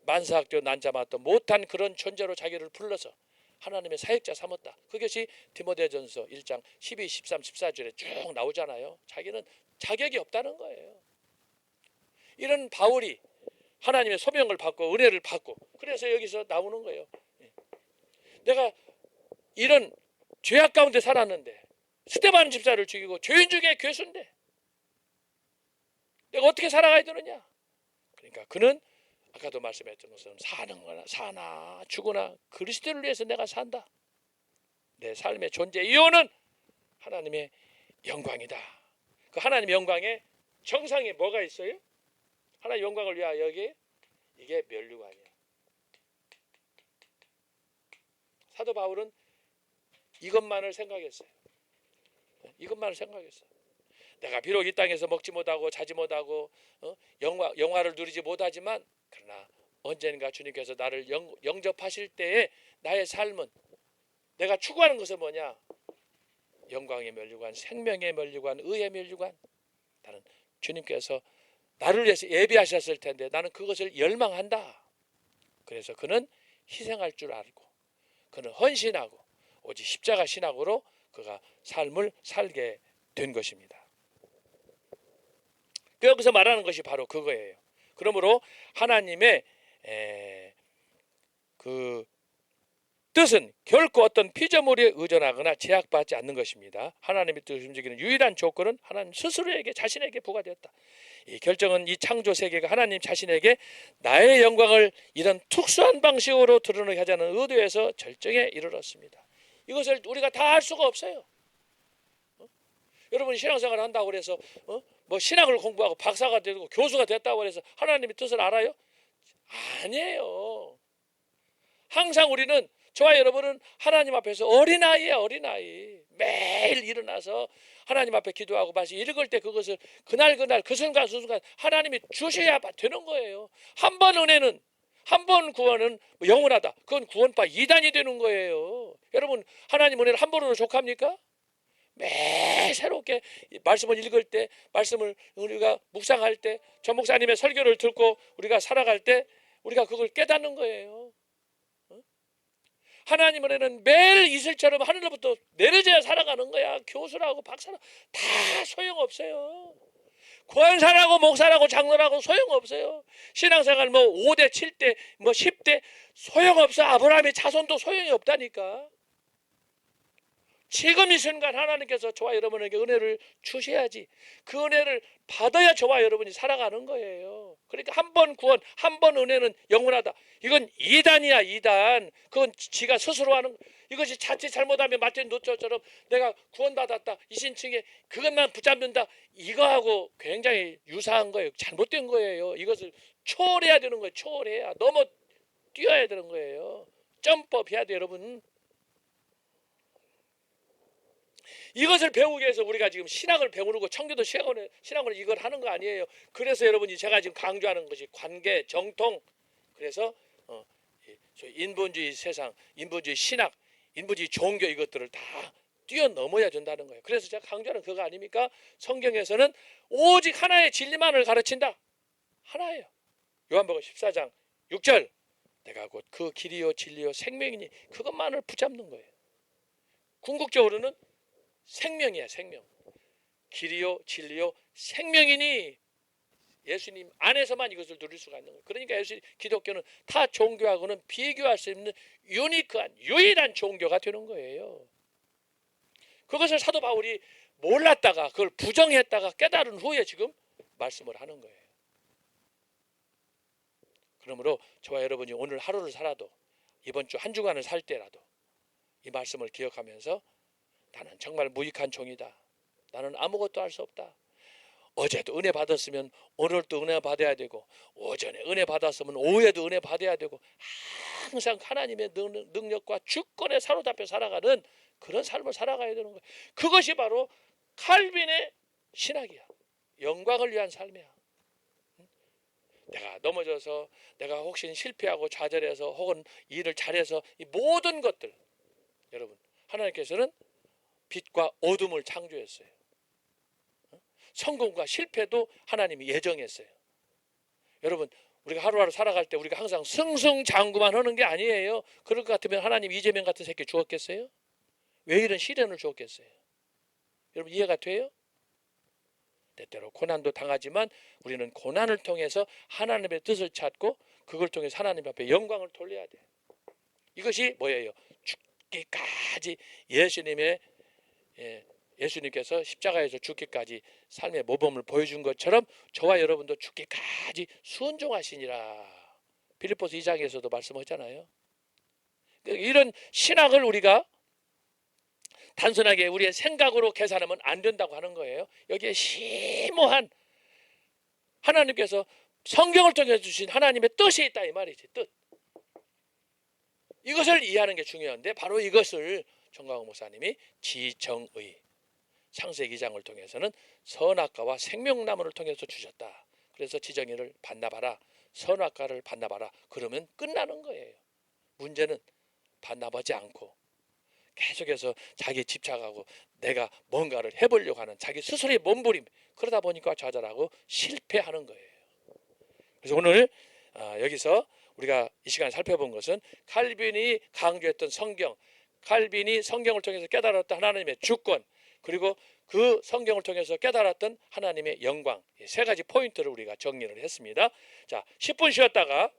만사학교 난자마도 못한 그런 존재로 자기를 불러서 하나님의 사역자 삼았다. 그것이 디모데전서 1장 12, 13, 14절에 쭉 나오잖아요. 자기는 자격이 없다는 거예요. 이런 바울이 하나님의 소명을 받고 은혜를 받고, 그래서 여기서 나오는 거예요. 내가 이런 죄악 가운데 살았는데 스데반 집사를 죽이고 죄인 중에 괴수인데 내가 어떻게 살아가야 되느냐. 그러니까 그는 아까도 말씀했던 것처럼 사나 죽으나 그리스도를 위해서 내가 산다. 내 삶의 존재 이유는 하나님의 영광이다. 그 하나님의 영광의 정상에 뭐가 있어요? 하나님의 영광을 위하여 이게 면류관이야. 사도 바울은 이것만을 생각했어요. 이것만을 생각했어요. 내가 비록 이 땅에서 먹지 못하고 자지 못하고 영화를 누리지 못하지만 그러나 언젠가 주님께서 나를 영접하실 때에 나의 삶은, 내가 추구하는 것은 뭐냐? 영광의 면류관, 생명의 면류관, 의의 면류관. 나는 주님께서 나를 위해서 예비하셨을 텐데 나는 그것을 열망한다. 그래서 그는 희생할 줄 알고 그는 헌신하고 오직 십자가 신학으로 그가 삶을 살게 된 것입니다. 여기서 말하는 것이 바로 그거예요. 그러므로 하나님의 그 뜻은 결코 어떤 피조물에 의존하거나 제약받지 않는 것입니다. 하나님의 뜻을 움직이는 유일한 조건은 하나님 스스로에게, 자신에게 부과되었다. 이 결정은 이 창조 세계가 하나님 자신에게 나의 영광을 이런 특수한 방식으로 드러내게 하자는 의도에서 절정에 이르렀습니다. 이것을 우리가 다 할 수가 없어요. 여러분이 신앙생활을 한다고 그래서 뭐 신학을 공부하고 박사가 되고 교수가 됐다고 해서 하나님의 뜻을 알아요? 아니에요. 항상 우리는, 저와 여러분은 하나님 앞에서 어린아이예요. 어린아이. 매일 일어나서 하나님 앞에 기도하고 말씀 읽을 때 그것을 그날 그 순간 하나님이 주셔야 되는 거예요. 한 번 은혜는, 한 번 구원은 영원하다. 그건 구원파 2단이 되는 거예요. 여러분, 하나님 은혜를 한 번으로 족합니까? 매 새롭게 말씀을 읽을 때, 말씀을 우리가 묵상할 때, 전 목사님의 설교를 듣고 우리가 살아갈 때 우리가 그걸 깨닫는 거예요. 하나님 은혜는 매일 이슬처럼 하늘로부터 내려져야 살아가는 거야. 교수라고 박사라고 다 소용없어요. 권사라고 목사라고 장로라고 소용없어요. 신앙생활 뭐 5대 7대 뭐 10대 소용없어. 아브라함의 자손도 소용이 없다니까. 지금 이 순간 하나님께서 저와 여러분에게 은혜를 주셔야지, 그 은혜를 받아야 저와 여러분이 살아가는 거예요. 그러니까 한 번 구원, 한 번 은혜는 영원하다. 이건 2단이야 2단. 그건 지가 스스로 하는, 이것이 자칫 잘못하면 마틴 루터처럼 내가 구원받았다 이신층에 그것만 붙잡는다, 이거하고 굉장히 유사한 거예요. 잘못된 거예요. 이것을 초월해야 되는 거예요. 초월해야, 넘어 뛰어야 되는 거예요. 점프업 해야 돼요. 여러분, 이것을 배우기 위해서 우리가 지금 신학을 배우고 청교도 신학을 이걸 하는 거 아니에요. 그래서 여러분이 제가 지금 강조하는 것이 관계, 정통. 그래서 인본주의 세상, 인본주의 신학, 인본주의 종교 이것들을 다 뛰어넘어야 된다는 거예요. 그래서 제가 강조하는 그거 아닙니까? 성경에서는 오직 하나의 진리만을 가르친다. 하나예요. 요한복음 14장 6절. 내가 곧 그 길이요 진리요 생명이니 그것만을 붙잡는 거예요. 궁극적으로는 생명이야, 생명. 길이요 진리요 생명이니 예수님 안에서만 이것을 누릴 수가 있는 거예요. 그러니까 기독교는 타 종교하고는 비교할 수 없는 유니크한, 유일한 종교가 되는 거예요. 그것을 사도 바울이 몰랐다가 그걸 부정했다가 깨달은 후에 지금 말씀을 하는 거예요. 그러므로 저와 여러분이 오늘 하루를 살아도, 이번 주 한 주간을 살 때라도 이 말씀을 기억하면서 나는 정말 무익한 종이다. 나는 아무것도 할 수 없다. 어제도 은혜 받았으면 오늘도 은혜 받아야 되고, 오전에 은혜 받았으면 오후에도 은혜 받아야 되고, 항상 하나님의 능력과 주권에 사로잡혀 살아가는 그런 삶을 살아가야 되는 거예요. 그것이 바로 칼빈의 신학이야. 영광을 위한 삶이야. 내가 넘어져서, 내가 혹시 실패하고 좌절해서 혹은 일을 잘해서 이 모든 것들, 여러분, 하나님께서는 빛과 어둠을 창조했어요. 성공과 실패도 하나님이 예정했어요. 여러분, 우리가 하루하루 살아갈 때 우리가 항상 승승장구만 하는 게 아니에요. 그럴 것 같으면 하나님 이재명 같은 새끼 주었겠어요? 왜 이런 시련을 주었겠어요? 여러분, 이해가 돼요? 때때로 고난도 당하지만 우리는 고난을 통해서 하나님의 뜻을 찾고 그걸 통해서 하나님 앞에 영광을 돌려야 돼. 이것이 뭐예요? 죽기까지 예수님께서 십자가에서 죽기까지 삶의 모범을 보여준 것처럼 저와 여러분도 죽기까지 순종하시니라. 빌립보서 2장에서도 말씀하잖아요. 이런 신학을 우리가 단순하게 우리의 생각으로 계산하면 안 된다고 하는 거예요. 여기에 심오한 하나님께서 성경을 통해 주신 하나님의 뜻이 있다 이 말이지. 뜻. 이것을 이해하는 게 중요한데 바로 이것을 정광훈 목사님이 지정의 창세기 2장을 통해서는 선악과와 생명나무를 통해서 주셨다. 그래서 지정의를 반납하라. 선악과를 반납하라. 그러면 끝나는 거예요. 문제는 반납하지 않고 계속해서 자기에 집착하고 내가 뭔가를 해보려고 하는 자기 스스로의 몸부림, 그러다 보니까 좌절하고 실패하는 거예요. 그래서 오늘 여기서 우리가 이 시간에 살펴본 것은 칼빈이 강조했던 성경, 칼빈이 성경을 통해서 깨달았던 하나님의 주권, 그리고 그 성경을 통해서 깨달았던 하나님의 영광, 세 가지 포인트를 우리가 정리를 했습니다. 자, 10분 쉬었다가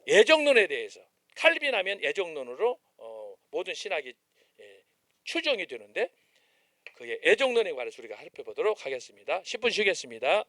예정론에 대해서, 칼빈 하면 예정론으로 모든 신학이 추정이 되는데 그의 예정론에 관해서 우리가 살펴보도록 하겠습니다. 10분 쉬겠습니다.